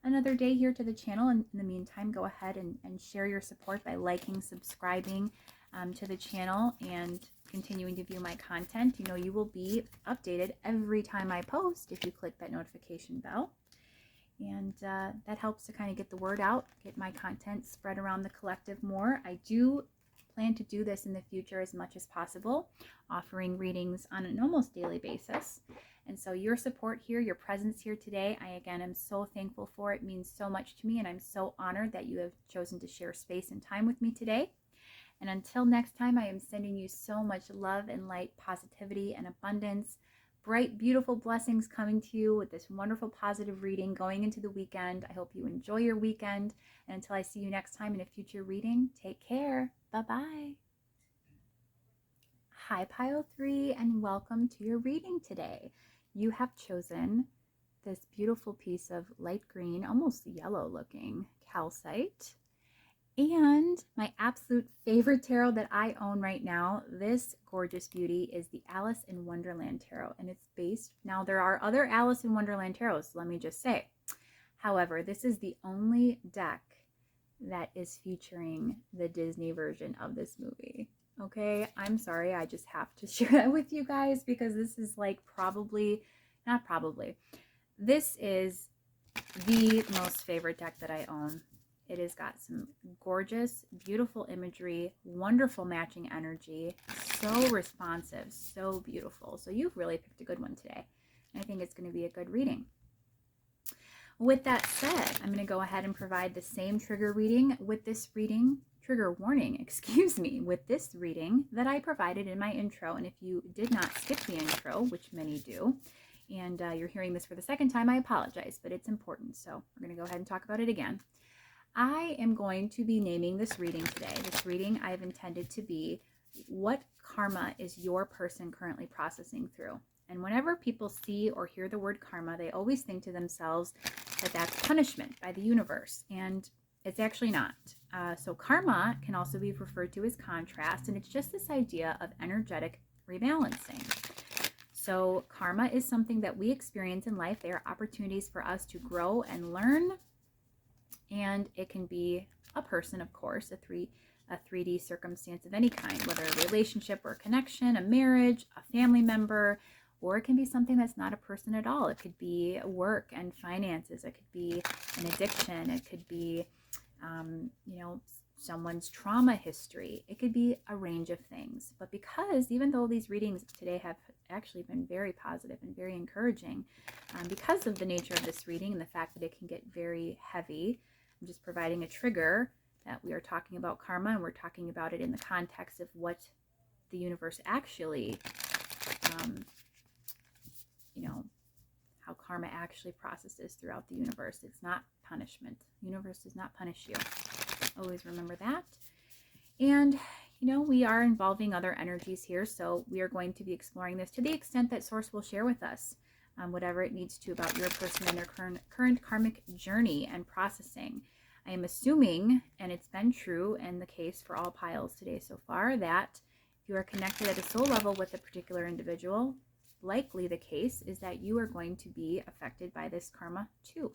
another day here to the channel. And in the meantime, go ahead and share your support by liking, subscribing to the channel, and continuing to view my content. You know, you will be updated every time I post if you click that notification bell. And that helps to kind of get the word out, get my content spread around the collective more. I do plan to do this in the future as much as possible, offering readings on an almost daily basis. And so your support here, your presence here today, I again am so thankful for. It means so much to me, and I'm so honored that you have chosen to share space and time with me today. And until next time, I am sending you so much love and light, positivity and abundance, bright, beautiful blessings coming to you with this wonderful positive reading going into the weekend. I hope you enjoy your weekend. And until I see you next time in a future reading, take care. Bye-bye. Hi, pile 3, and welcome to your reading today. You have chosen this beautiful piece of light green, almost yellow looking calcite. And my absolute favorite tarot that I own right now, this gorgeous beauty, is the Alice in Wonderland tarot. And it's based, now there are other Alice in Wonderland tarots, let me just say. However, this is the only deck that is featuring the Disney version of this movie. Okay, I'm sorry, I just have to share that with you guys because this is like this is the most favorite deck that I own. It has got some gorgeous, beautiful imagery, wonderful matching energy, so responsive, so beautiful. So you've really picked a good one today. And I think it's going to be a good reading. With that said, I'm going to go ahead and provide the same trigger warning, with this reading that I provided in my intro. And if you did not skip the intro, which many do, and you're hearing this for the second time, I apologize, but it's important. So we're going to go ahead and talk about it again. I am going to be naming this reading today. This reading I've intended to be, what karma is your person currently processing through? And whenever people see or hear the word karma, they always think to themselves that that's punishment by the universe. And it's actually not. So karma can also be referred to as contrast, and it's just this idea of energetic rebalancing. So karma is something that we experience in life. They are opportunities for us to grow and learn. And it can be a person, of course, a 3D circumstance of any kind, whether a relationship or a connection, a marriage, a family member, or it can be something that's not a person at all. It could be work and finances. It could be an addiction. It could be, someone's trauma history. It could be a range of things. But because even though these readings today have actually been very positive and very encouraging, because of the nature of this reading and the fact that it can get very heavy, I'm just providing a trigger that we are talking about karma, and we're talking about it in the context of what the universe actually, how karma actually processes throughout the universe. It's not punishment. The universe does not punish you. Always remember that. And, we are involving other energies here, so we are going to be exploring this to the extent that Source will share with us whatever it needs to about your person and their current karmic journey and processing. I am assuming, and it's been true and the case for all piles today so far, that if you are connected at a soul level with a particular individual, likely the case is that you are going to be affected by this karma too.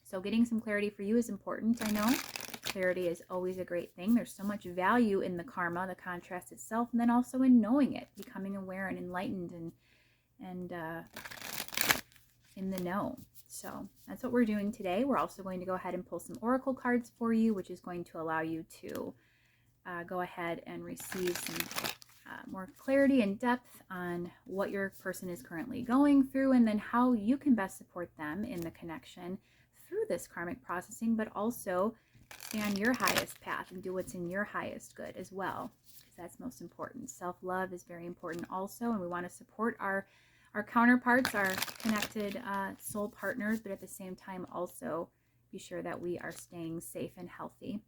So getting some clarity for you is important, I know. Clarity is always a great thing. There's so much value in the karma, the contrast itself, and then also in knowing it, becoming aware and enlightened and in the know. So that's what we're doing today. We're also going to go ahead and pull some oracle cards for you, which is going to allow you to go ahead and receive some more clarity and depth on what your person is currently going through, and then how you can best support them in the connection through this karmic processing, but also stay on your highest path and do what's in your highest good as well, because that's most important. Self-love is very important also, and we want to support our counterparts, our connected soul partners, but at the same time also be sure that we are staying safe and healthy.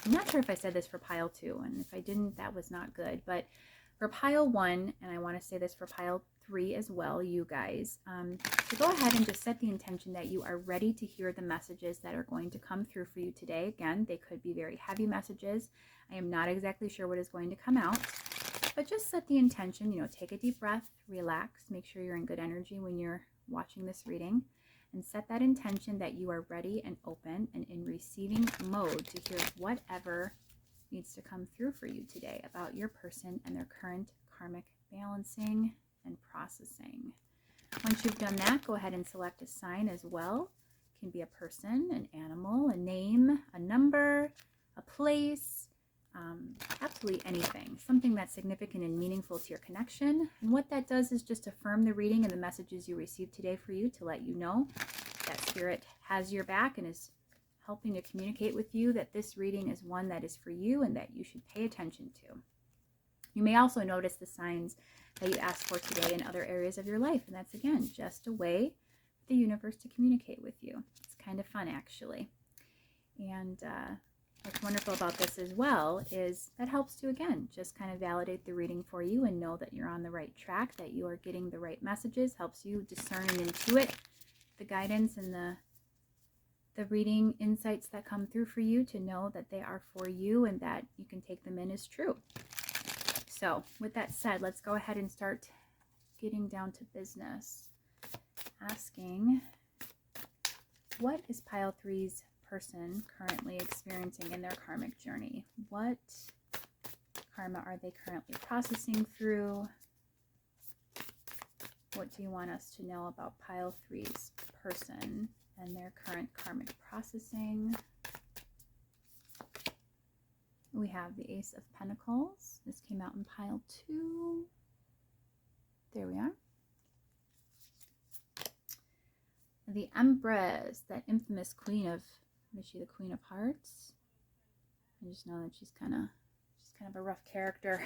I'm not sure if I said this for pile 2, and if I didn't, that was not good. But for pile 1, and I want to say this for pile 3 as well, you guys, to go ahead and just set the intention that you are ready to hear the messages that are going to come through for you today. Again, they could be very heavy messages. I am not exactly sure what is going to come out, but just set the intention, take a deep breath, relax, make sure you're in good energy when you're watching this reading, and set that intention that you are ready and open and in receiving mode to hear whatever needs to come through for you today about your person and their current karmic balancing and processing. Once you've done that, go ahead and select a sign as well. It can be a person, an animal, a name, a number, a place, absolutely anything, something that's significant and meaningful to your connection. And what that does is just affirm the reading and the messages you received today for you, to let you know that Spirit has your back and is helping to communicate with you that this reading is one that is for you and that you should pay attention to. You may also notice the signs that you asked for today in other areas of your life, and that's, again, just a way for the universe to communicate with you. It's kind of fun, actually. And what's wonderful about this as well is that helps to, again, just kind of validate the reading for you and know that you're on the right track, that you are getting the right messages, helps you discern and intuit the guidance and the the reading insights that come through for you to know that they are for you and that you can take them in as true. So with that said, let's go ahead and start getting down to business. Asking, what is pile 3's person currently experiencing in their karmic journey? What karma are they currently processing through? What do you want us to know about pile 3's person and their current karmic processing? We have the Ace of Pentacles. This came out in pile 2. There we are. The Empress, that infamous queen of, is she the Queen of Hearts? I just know that she's kind of a rough character.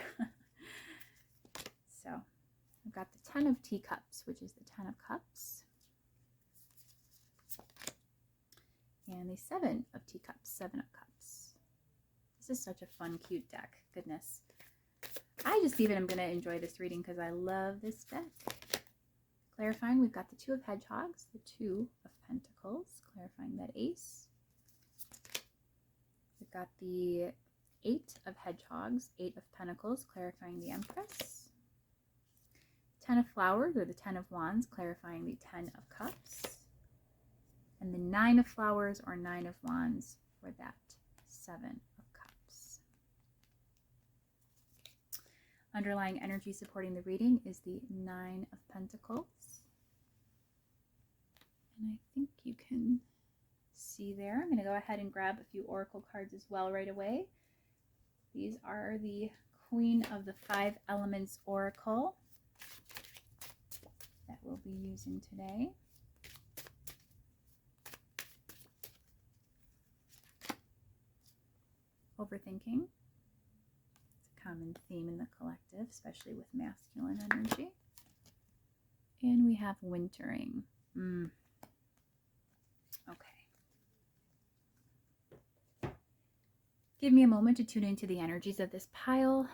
So we've got the 10 of Teacups, which is the 10 of Cups. And the 7 of Teacups, 7 of Cups. This is such a fun, cute deck. Goodness. I just even am going to enjoy this reading because I love this deck. Clarifying, we've got the 2 of Hedgehogs, the 2 of Pentacles, clarifying that Ace. We've got the 8 of Hedgehogs, 8 of Pentacles, clarifying the Empress. 10 of Flowers, or the 10 of Wands, clarifying the 10 of Cups. And the 9 of Flowers, or 9 of Wands, for that 7 of Cups. Underlying energy supporting the reading is the 9 of Pentacles. And I think you can see there. I'm going to go ahead and grab a few oracle cards as well right away. These are the Queen of the 5 Elements Oracle that we'll be using today. Overthinking. It's a common theme in the collective, especially with masculine energy. And we have wintering. Okay. Give me a moment to tune into the energies of this pile.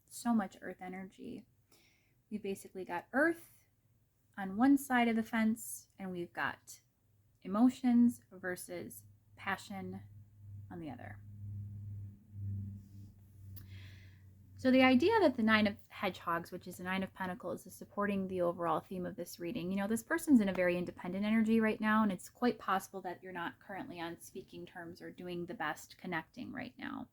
So much earth energy. We basically got earth on one side of the fence, and we've got emotions versus passion on the other. So the idea that the 9 of Hedgehogs, which is the 9 of Pentacles, is supporting the overall theme of this reading. You know, this person's in a very independent energy right now, and it's quite possible that you're not currently on speaking terms or doing the best connecting right now.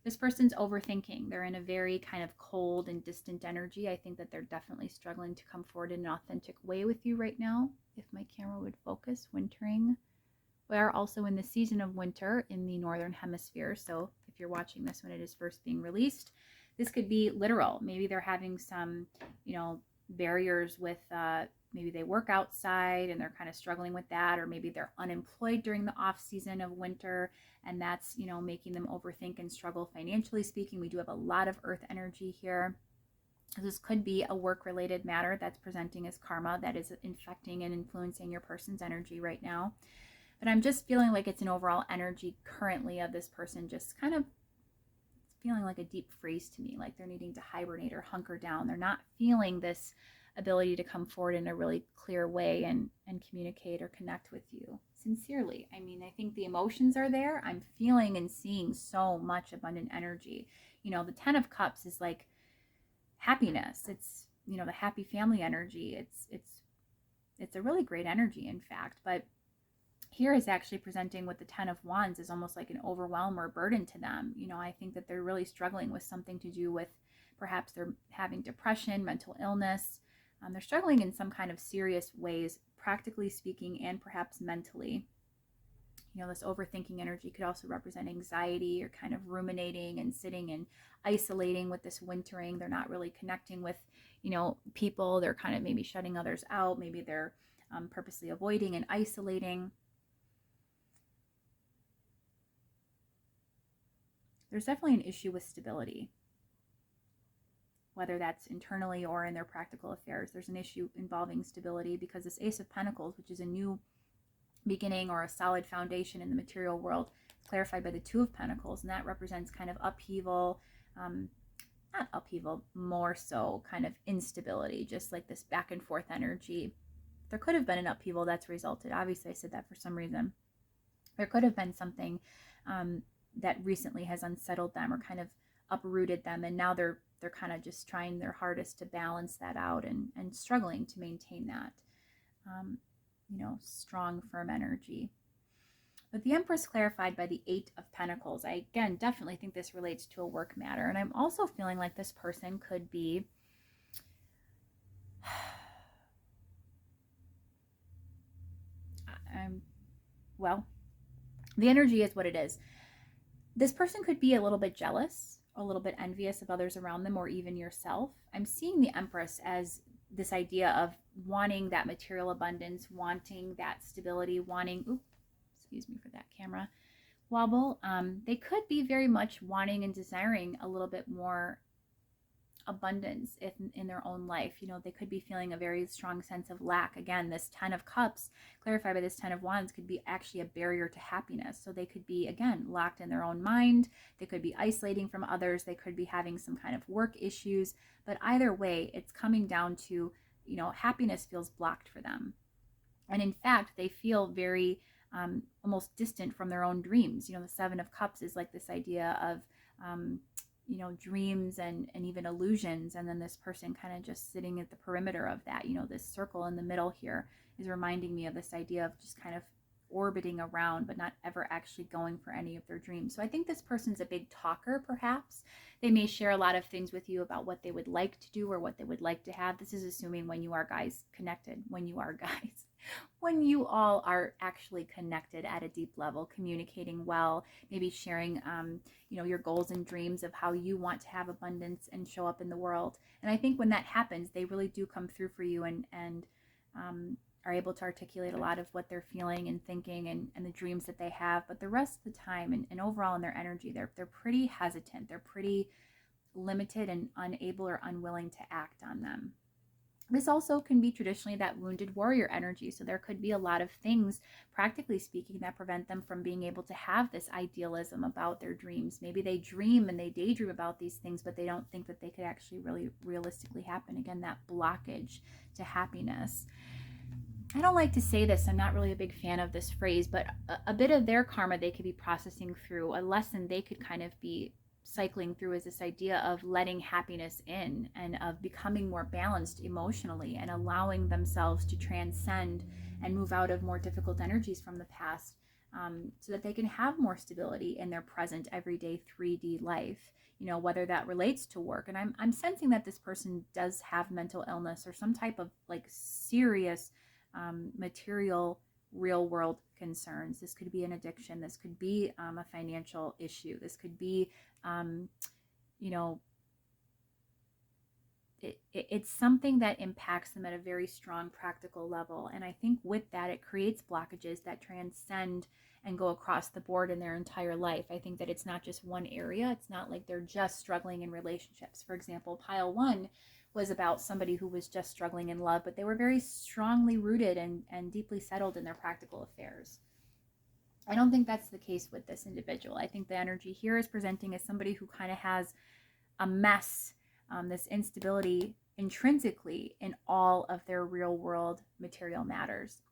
This person's overthinking. They're in a very kind of cold and distant energy. I think that they're definitely struggling to come forward in an authentic way with you right now. If my camera would focus, wintering. We are also in the season of winter in the Northern Hemisphere. So if you're watching this when it is first being released, this could be literal. Maybe they're having some, barriers with, maybe they work outside and they're kind of struggling with that, or maybe they're unemployed during the off season of winter, and that's, making them overthink and struggle financially speaking. We do have a lot of earth energy here. This could be a work-related matter that's presenting as karma that is infecting and influencing your person's energy right now. But I'm just feeling like it's an overall energy currently of this person just kind of feeling like a deep freeze to me, like they're needing to hibernate or hunker down. They're not feeling this ability to come forward in a really clear way and communicate or connect with you sincerely. I mean, I think the emotions are there. I'm feeling and seeing so much abundant energy. The 10 of Cups is like happiness. It's, the happy family energy. It's a really great energy, in fact. But here is actually presenting with the 10 of Wands is almost like an overwhelm or burden to them. I think that they're really struggling with something to do with perhaps they're having depression, mental illness. They're struggling in some kind of serious ways, practically speaking, and perhaps mentally. This overthinking energy could also represent anxiety or kind of ruminating and sitting and isolating with this wintering. They're not really connecting with, people. They're kind of maybe shutting others out. Maybe they're purposely avoiding and isolating. There's definitely an issue with stability, whether that's internally or in their practical affairs. There's an issue involving stability because this Ace of Pentacles, which is a new beginning or a solid foundation in the material world, is clarified by the 2 of Pentacles, and that represents kind of upheaval, not upheaval, more so kind of instability, just like this back and forth energy. There could have been an upheaval that's resulted. Obviously, I said that for some reason. There could have been something that recently has unsettled them or kind of uprooted them, and now they're kind of just trying their hardest to balance that out and struggling to maintain that, strong, firm energy. But the Empress clarified by the Eight of Pentacles, I again definitely think this relates to a work matter, and I'm also feeling like this person could be well, the energy is what it is. This person could be a little bit jealous, a little bit envious of others around them, or even yourself. I'm seeing the Empress as this idea of wanting that material abundance, wanting that stability, wanting, excuse me for that camera wobble. They could be very much wanting and desiring a little bit more abundance in their own life. They could be feeling a very strong sense of lack. Again, this 10 of Cups, clarified by this 10 of Wands, could be actually a barrier to happiness. So they could be, again, locked in their own mind. They could be isolating from others. They could be having some kind of work issues. But either way, it's coming down to, happiness feels blocked for them. And in fact, they feel very almost distant from their own dreams. The 7 of Cups is like this idea of dreams and even illusions, and then this person kind of just sitting at the perimeter of that. This circle in the middle here is reminding me of this idea of just kind of orbiting around but not ever actually going for any of their dreams. So I think this person's a big talker. Perhaps they may share a lot of things with you about what they would like to do or what they would like to have. This is assuming when you are guys connected, when you all are actually connected at a deep level, communicating well, maybe sharing your goals and dreams of how you want to have abundance and show up in the world. And I think when that happens, they really do come through for you and are able to articulate a lot of what they're feeling and thinking and the dreams that they have. But the rest of the time and overall in their energy, they're pretty hesitant. They're pretty limited and unable or unwilling to act on them. This also can be traditionally that wounded warrior energy. So there could be a lot of things, practically speaking, that prevent them from being able to have this idealism about their dreams. Maybe they dream and they daydream about these things, but they don't think that they could actually really realistically happen. Again, that blockage to happiness. I don't like to say this, I'm not really a big fan of this phrase, but a bit of their karma they could be processing through, a lesson they could kind of be cycling through, is this idea of letting happiness in and of becoming more balanced emotionally and allowing themselves to transcend and move out of more difficult energies from the past, so that they can have more stability in their present everyday 3D life, whether that relates to work. And I'm sensing that this person does have mental illness or some type of like serious material real world concerns. This could be an addiction. This could be a financial issue. This could be, it's something that impacts them at a very strong practical level. And I think with that, it creates blockages that transcend and go across the board in their entire life. I think that it's not just one area. It's not like they're just struggling in relationships. For example, pile 1 was about somebody who was just struggling in love, but they were very strongly rooted and deeply settled in their practical affairs. I don't think that's the case with this individual. I think the energy here is presenting as somebody who kind of has a mess, this instability intrinsically in all of their real world material matters.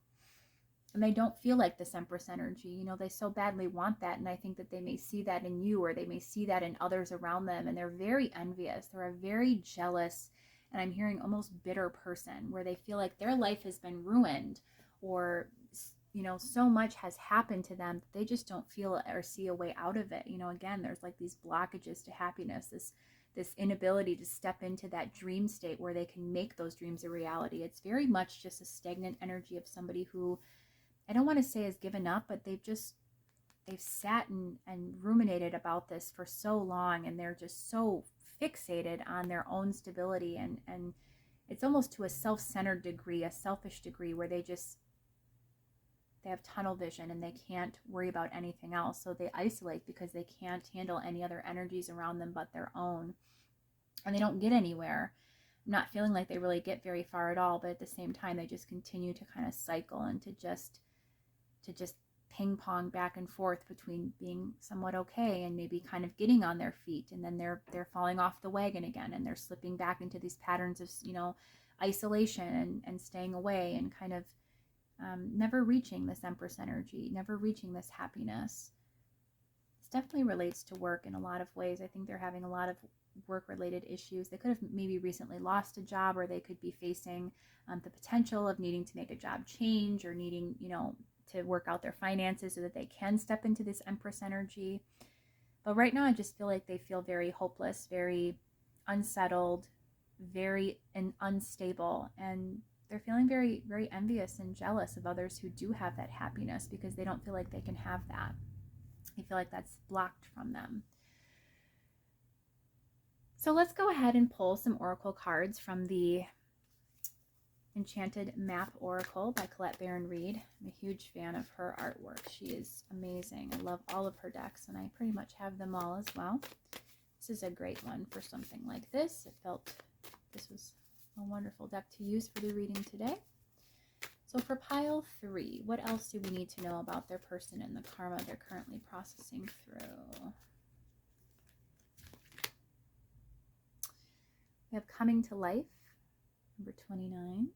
And they don't feel like this Empress energy. They so badly want that. And I think that they may see that in you, or they may see that in others around them. And they're very envious. They're a very jealous, and I'm hearing almost bitter person, where they feel like their life has been ruined, or so much has happened to them that they just don't feel or see a way out of it. Again, there's like these blockages to happiness, this inability to step into that dream state where they can make those dreams a reality. It's very much just a stagnant energy of somebody who, I don't want to say has given up, but they've sat and ruminated about this for so long, and they're just so fixated on their own stability, and it's almost to a self-centered degree, a selfish degree, where they have tunnel vision and they can't worry about anything else. So they isolate because they can't handle any other energies around them but their own. And they don't get anywhere. I'm not feeling like they really get very far at all, but at the same time, they just continue to kind of cycle and to just ping pong back and forth between being somewhat okay and maybe kind of getting on their feet, and then they're falling off the wagon again, and they're slipping back into these patterns of, you know, isolation and staying away, and kind of never reaching this Empress energy, never reaching this happiness. This definitely relates to work in a lot of ways. I think they're having a lot of work-related issues. They could have maybe recently lost a job, or they could be facing the potential of needing to make a job change, or needing, you know, to work out their finances so that they can step into this Empress energy. But right now I just feel like they feel very hopeless, very unsettled, very unstable, and they're feeling very, very envious and jealous of others who do have that happiness, because they don't feel like they can have that. They feel like that's blocked from them. So let's go ahead and pull some oracle cards from the Enchanted Map Oracle by Colette Baron Reid. I'm a huge fan of her artwork. She is amazing. I love all of her decks, and I pretty much have them all as well. This is a great one for something like this. It felt this was a wonderful deck to use for the reading today. So for pile 3, what else do we need to know about their person and the karma they're currently processing through? We have Coming to Life, number 29.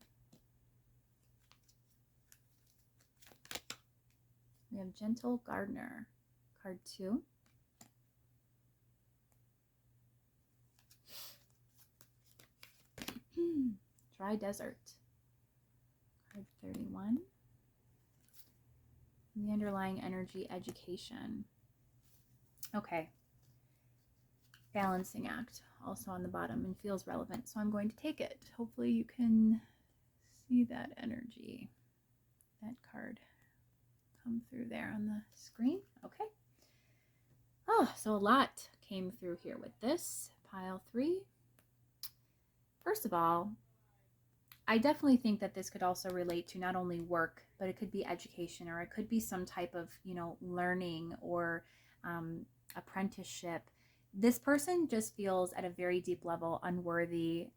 We have Gentle Gardener, card 2. Dry Desert, card 31. And the underlying energy, Education. Okay. Balancing Act, also on the bottom, and feels relevant, so I'm going to take it. Hopefully you can see that energy, that card come through there on the screen. Okay. Oh, so a lot came through here with this pile 3. First of all, I definitely think that this could also relate to not only work, but it could be education, or it could be some type of, you know, learning or apprenticeship. This person just feels at a very deep level unworthy.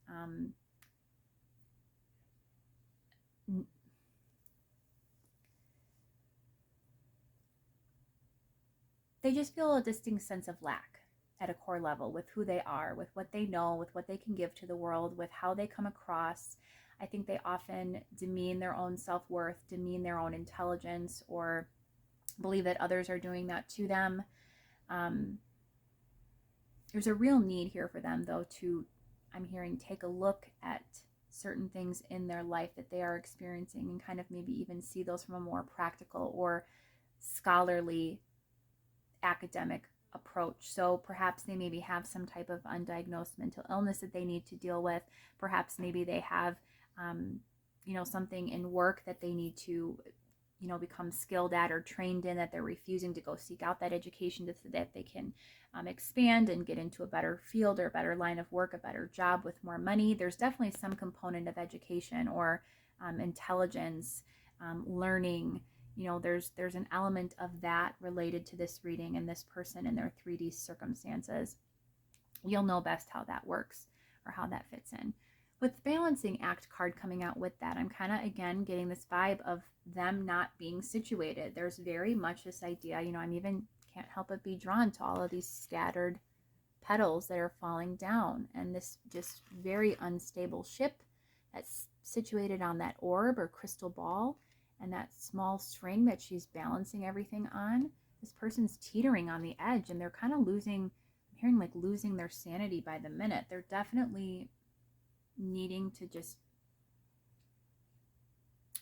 They just feel a distinct sense of lack at a core level with who they are, with what they know, with what they can give to the world, with how they come across. I think they often demean their own self-worth, demean their own intelligence, or believe that others are doing that to them. There's a real need here for them, though, to, I'm hearing, take a look at certain things in their life that they are experiencing, and kind of maybe even see those from a more practical or scholarly academic approach. So perhaps they maybe have some type of undiagnosed mental illness that they need to deal with. Perhaps maybe they have, you know, something in work that they need to, you know, become skilled at or trained in, that they're refusing to go seek out that education so that they can expand and get into a better field or a better line of work, a better job with more money. There's definitely some component of education or intelligence, learning. You know, there's an element of that related to this reading and this person and their 3D circumstances. You'll know best how that works or how that fits in. With the Balancing Act card coming out with that, I'm kind of, again, getting this vibe of them not being situated. There's very much this idea, you know, I'm even can't help but be drawn to all of these scattered petals that are falling down, and this just very unstable ship that's situated on that orb or crystal ball, and that small string that she's balancing everything on. This person's teetering on the edge, and they're kind of losing, I'm hearing like losing their sanity by the minute. They're definitely needing to just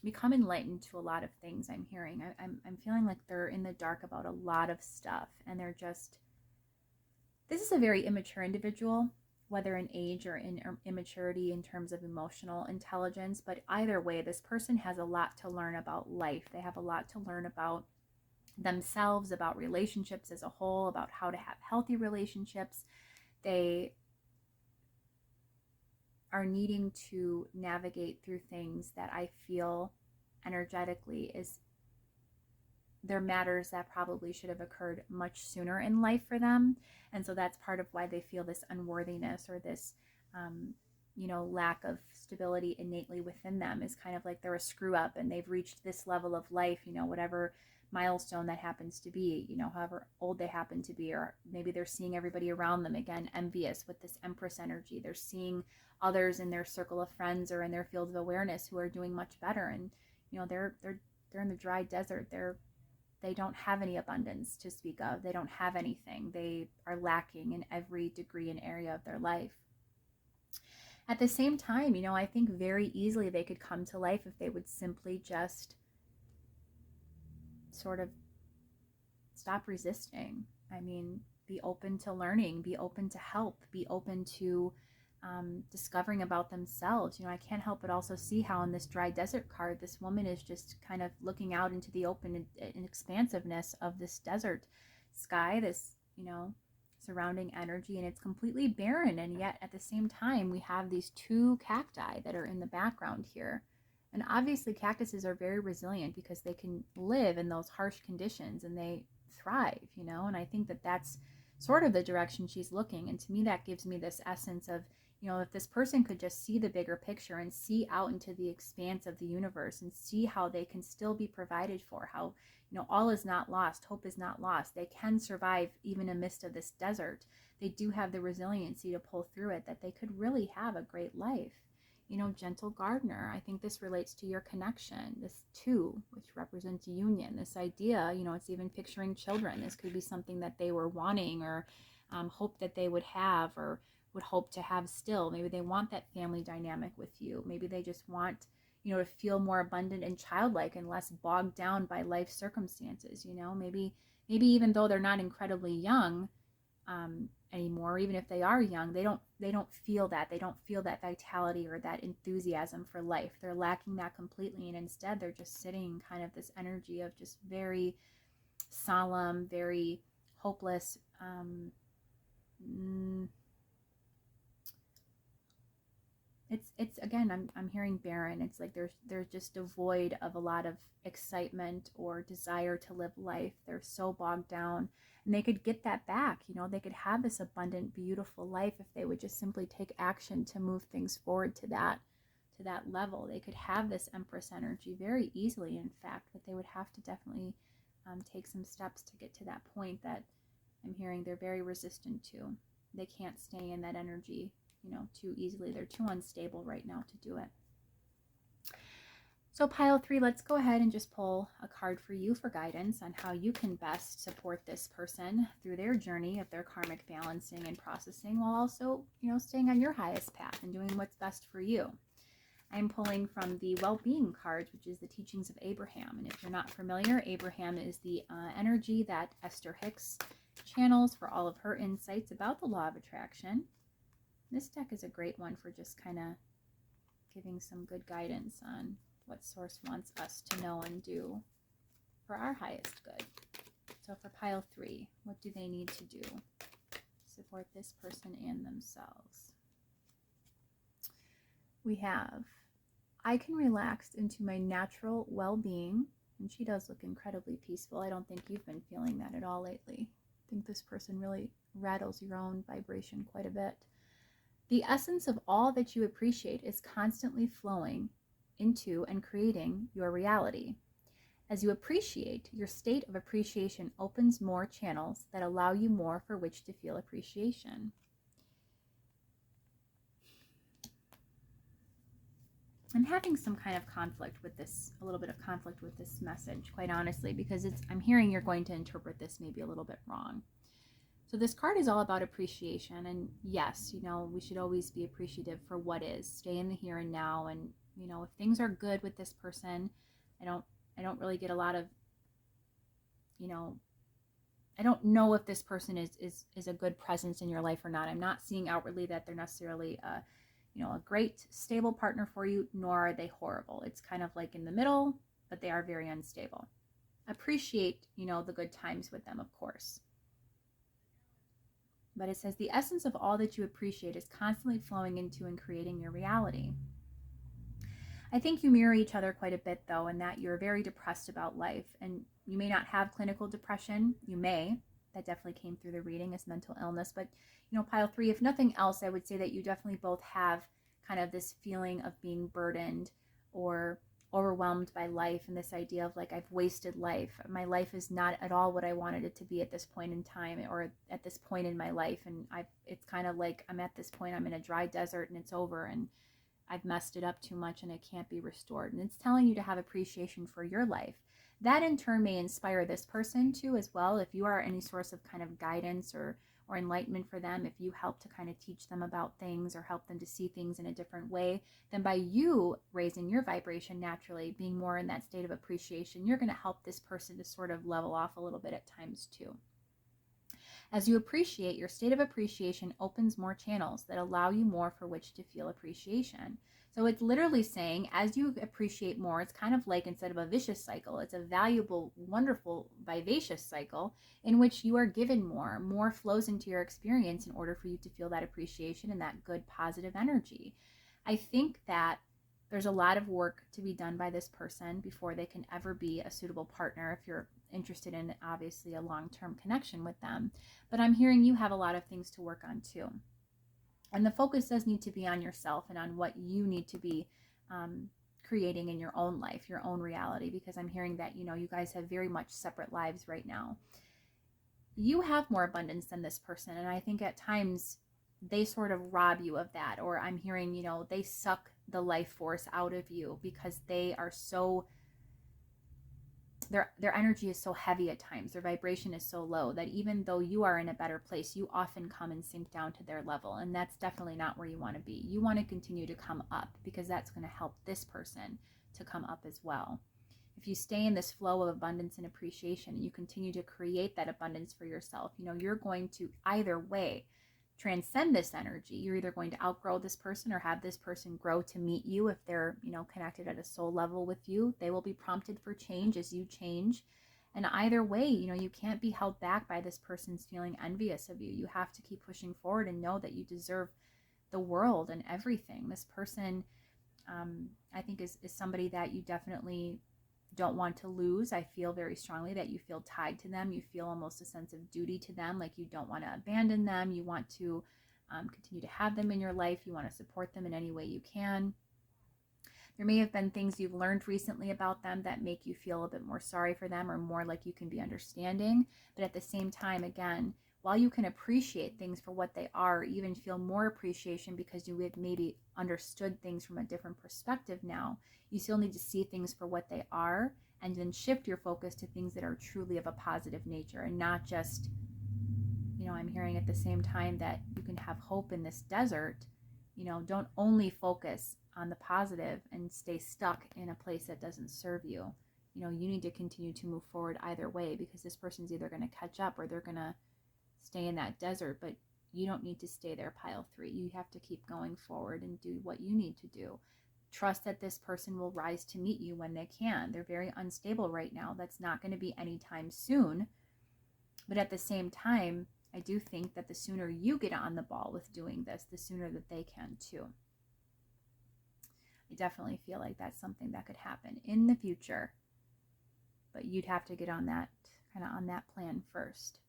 become enlightened to a lot of things. I'm hearing, I'm feeling like they're in the dark about a lot of stuff, and they're just, this is a very immature individual, whether in age or in immaturity in terms of emotional intelligence. But either way, this person has a lot to learn about life. They have a lot to learn about themselves, about relationships as a whole, about how to have healthy relationships. They are needing to navigate through things that I feel energetically is they're matters that probably should have occurred much sooner in life for them. And so that's part of why they feel this unworthiness or this, you know, lack of stability innately within them, is kind of like they're a screw up and they've reached this level of life, you know, whatever milestone that happens to be, you know, however old they happen to be, or maybe they're seeing everybody around them, again, envious with this Empress energy. They're seeing others in their circle of friends or in their field of awareness who are doing much better, and you know, they're in the dry desert. They don't have any abundance to speak of. They don't have anything. They are lacking in every degree and area of their life. At the same time, you know, I think very easily they could come to life if they would simply just sort of stop resisting. I mean, be open to learning, be open to help, be open to discovering about themselves. You know, I can't help but also see how in this dry desert card, this woman is just kind of looking out into the open and expansiveness of this desert sky, this, you know, surrounding energy, and it's completely barren. And yet at the same time, we have these two cacti that are in the background here. And obviously cactuses are very resilient because they can live in those harsh conditions and they thrive, you know, and I think that that's sort of the direction she's looking. And to me, that gives me this essence of, you know, if this person could just see the bigger picture and see out into the expanse of the universe and see how they can still be provided for, how, you know, all is not lost, hope is not lost. They can survive even amidst of this desert. They do have the resiliency to pull through it, that they could really have a great life. You know, gentle gardener, I think this relates to your connection, this two, which represents union, this idea, you know, it's even picturing children. This could be something that they were wanting or hope that they would have or would hope to have still. Maybe they want that family dynamic with you. Maybe they just want, you know, to feel more abundant and childlike and less bogged down by life circumstances. You know, maybe even though they're not incredibly young anymore, even if they are young, they don't feel that. They don't feel that vitality or that enthusiasm for life. They're lacking that completely, and instead they're just sitting kind of this energy of just very solemn, very hopeless. It's again, I'm hearing barren. It's like they're just devoid of a lot of excitement or desire to live life. They're so bogged down, and they could get that back. You know, they could have this abundant, beautiful life if they would just simply take action to move things forward to that level. They could have this Empress energy very easily, in fact, but they would have to definitely take some steps to get to that point that I'm hearing they're very resistant to. They can't stay in that energy, you know, too easily. They're too unstable right now to do it. So pile 3, let's go ahead and just pull a card for you for guidance on how you can best support this person through their journey of their karmic balancing and processing, while also, you know, staying on your highest path and doing what's best for you. I'm pulling from the well-being cards, which is the teachings of Abraham. And if you're not familiar, Abraham is the energy that Esther Hicks channels for all of her insights about the law of attraction. This deck is a great one for just kind of giving some good guidance on what Source wants us to know and do for our highest good. So for pile 3, what do they need to do to support this person and themselves? We have, I can relax into my natural well-being. And she does look incredibly peaceful. I don't think you've been feeling that at all lately. I think this person really rattles your own vibration quite a bit. The essence of all that you appreciate is constantly flowing into and creating your reality. As you appreciate, your state of appreciation opens more channels that allow you more for which to feel appreciation. I'm having some kind of conflict with this, a little bit of conflict with this message, quite honestly, because I'm hearing you're going to interpret this maybe a little bit wrong. So this card is all about appreciation, and yes, you know, we should always be appreciative for what is. Stay in the here and now, and you know, if things are good with this person, I don't really get a lot of, you know, I don't know if this person is a good presence in your life or not. I'm not seeing outwardly that they're necessarily you know, a great stable partner for you, nor are they horrible. It's kind of like in the middle, but they are very unstable. Appreciate, you know, the good times with them, of course. But it says the essence of all that you appreciate is constantly flowing into and creating your reality. I think you mirror each other quite a bit, though, in that you're very depressed about life, and you may not have clinical depression. You may. That definitely came through the reading as mental illness. But, you know, pile 3, if nothing else, I would say that you definitely both have kind of this feeling of being burdened or overwhelmed by life and this idea of like, I've wasted life. My life is not at all what I wanted it to be at this point in time or at this point in my life. And it's kind of like I'm at this point, I'm in a dry desert and it's over and I've messed it up too much and it can't be restored. And it's telling you to have appreciation for your life. That in turn may inspire this person too as well. If you are any source of kind of guidance or enlightenment for them, if you help to kind of teach them about things or help them to see things in a different way, then by you raising your vibration naturally, being more in that state of appreciation, you're going to help this person to sort of level off a little bit at times too. As you appreciate, your state of appreciation opens more channels that allow you more for which to feel appreciation. So it's literally saying, as you appreciate more, it's kind of like, instead of a vicious cycle, it's a valuable, wonderful, vivacious cycle in which you are given more. More flows into your experience in order for you to feel that appreciation and that good, positive energy. I think that there's a lot of work to be done by this person before they can ever be a suitable partner if you're interested in, obviously, a long-term connection with them. But I'm hearing you have a lot of things to work on too. And the focus does need to be on yourself and on what you need to be creating in your own life, your own reality, because I'm hearing that, you guys have very much separate lives right now. You have more abundance than this person, and I think at times they sort of rob you of that, or I'm hearing, they suck the life force out of you because they are so, their energy is so heavy at times, their vibration is so low that even though you are in a better place, you often come and sink down to their level, and that's definitely not where you want to be. You want to continue to come up because that's going to help this person to come up as well. If you stay in this flow of abundance and appreciation and you continue to create that abundance for yourself, you're going to either way transcend this energy. You're either going to outgrow this person or have this person grow to meet you. If they're, connected at a soul level with you, they will be prompted for change as you change. And either way, you can't be held back by this person's feeling envious of you. You have to keep pushing forward and know that you deserve the world and everything. This person, I think, is somebody that you definitely don't want to lose. I feel very strongly that you feel tied to them. You feel almost a sense of duty to them, like you don't want to abandon them. You want to continue to have them in your life. You want to support them in any way you can. There may have been things you've learned recently about them that make you feel a bit more sorry for them or more like you can be understanding. But at the same time, again, while you can appreciate things for what they are, even feel more appreciation because you have maybe understood things from a different perspective now, you still need to see things for what they are and then shift your focus to things that are truly of a positive nature and not just, I'm hearing at the same time that you can have hope in this desert. Don't only focus on the positive and stay stuck in a place that doesn't serve you. You need to continue to move forward either way, because this person's either going to catch up or they're going to stay in that desert, but you don't need to stay there, pile 3. You have to keep going forward and do what you need to do. Trust that this person will rise to meet you when they can. They're very unstable right now. That's not going to be anytime soon. But at the same time, I do think that the sooner you get on the ball with doing this, the sooner that they can too. I definitely feel like that's something that could happen in the future, but you'd have to get on that, kind of on that plan first.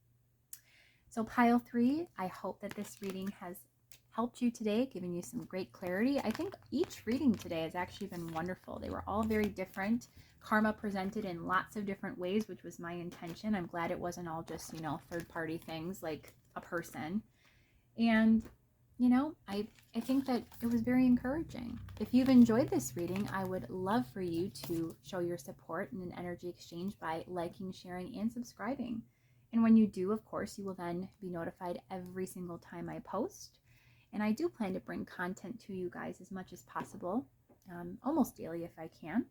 So pile 3, I hope that this reading has helped you today, giving you some great clarity. I think each reading today has actually been wonderful. They were all very different. Karma presented in lots of different ways, which was my intention. I'm glad it wasn't all just, third-party things like a person. And, I think that it was very encouraging. If you've enjoyed this reading, I would love for you to show your support in an energy exchange by liking, sharing, and subscribing. And when you do, of course, you will then be notified every single time I post. And I do plan to bring content to you guys as much as possible, almost daily if I can.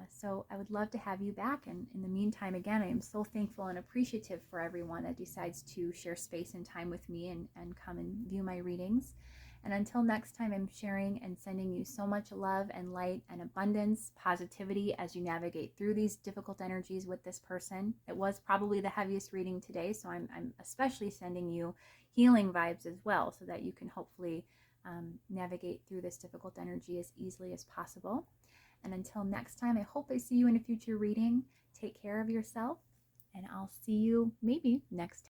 So I would love to have you back. And in the meantime, again, I am so thankful and appreciative for everyone that decides to share space and time with me and come and view my readings. And until next time, I'm sharing and sending you so much love and light and abundance, positivity as you navigate through these difficult energies with this person. It was probably the heaviest reading today, so I'm especially sending you healing vibes as well, so that you can hopefully navigate through this difficult energy as easily as possible. And until next time, I hope I see you in a future reading. Take care of yourself, and I'll see you maybe next time.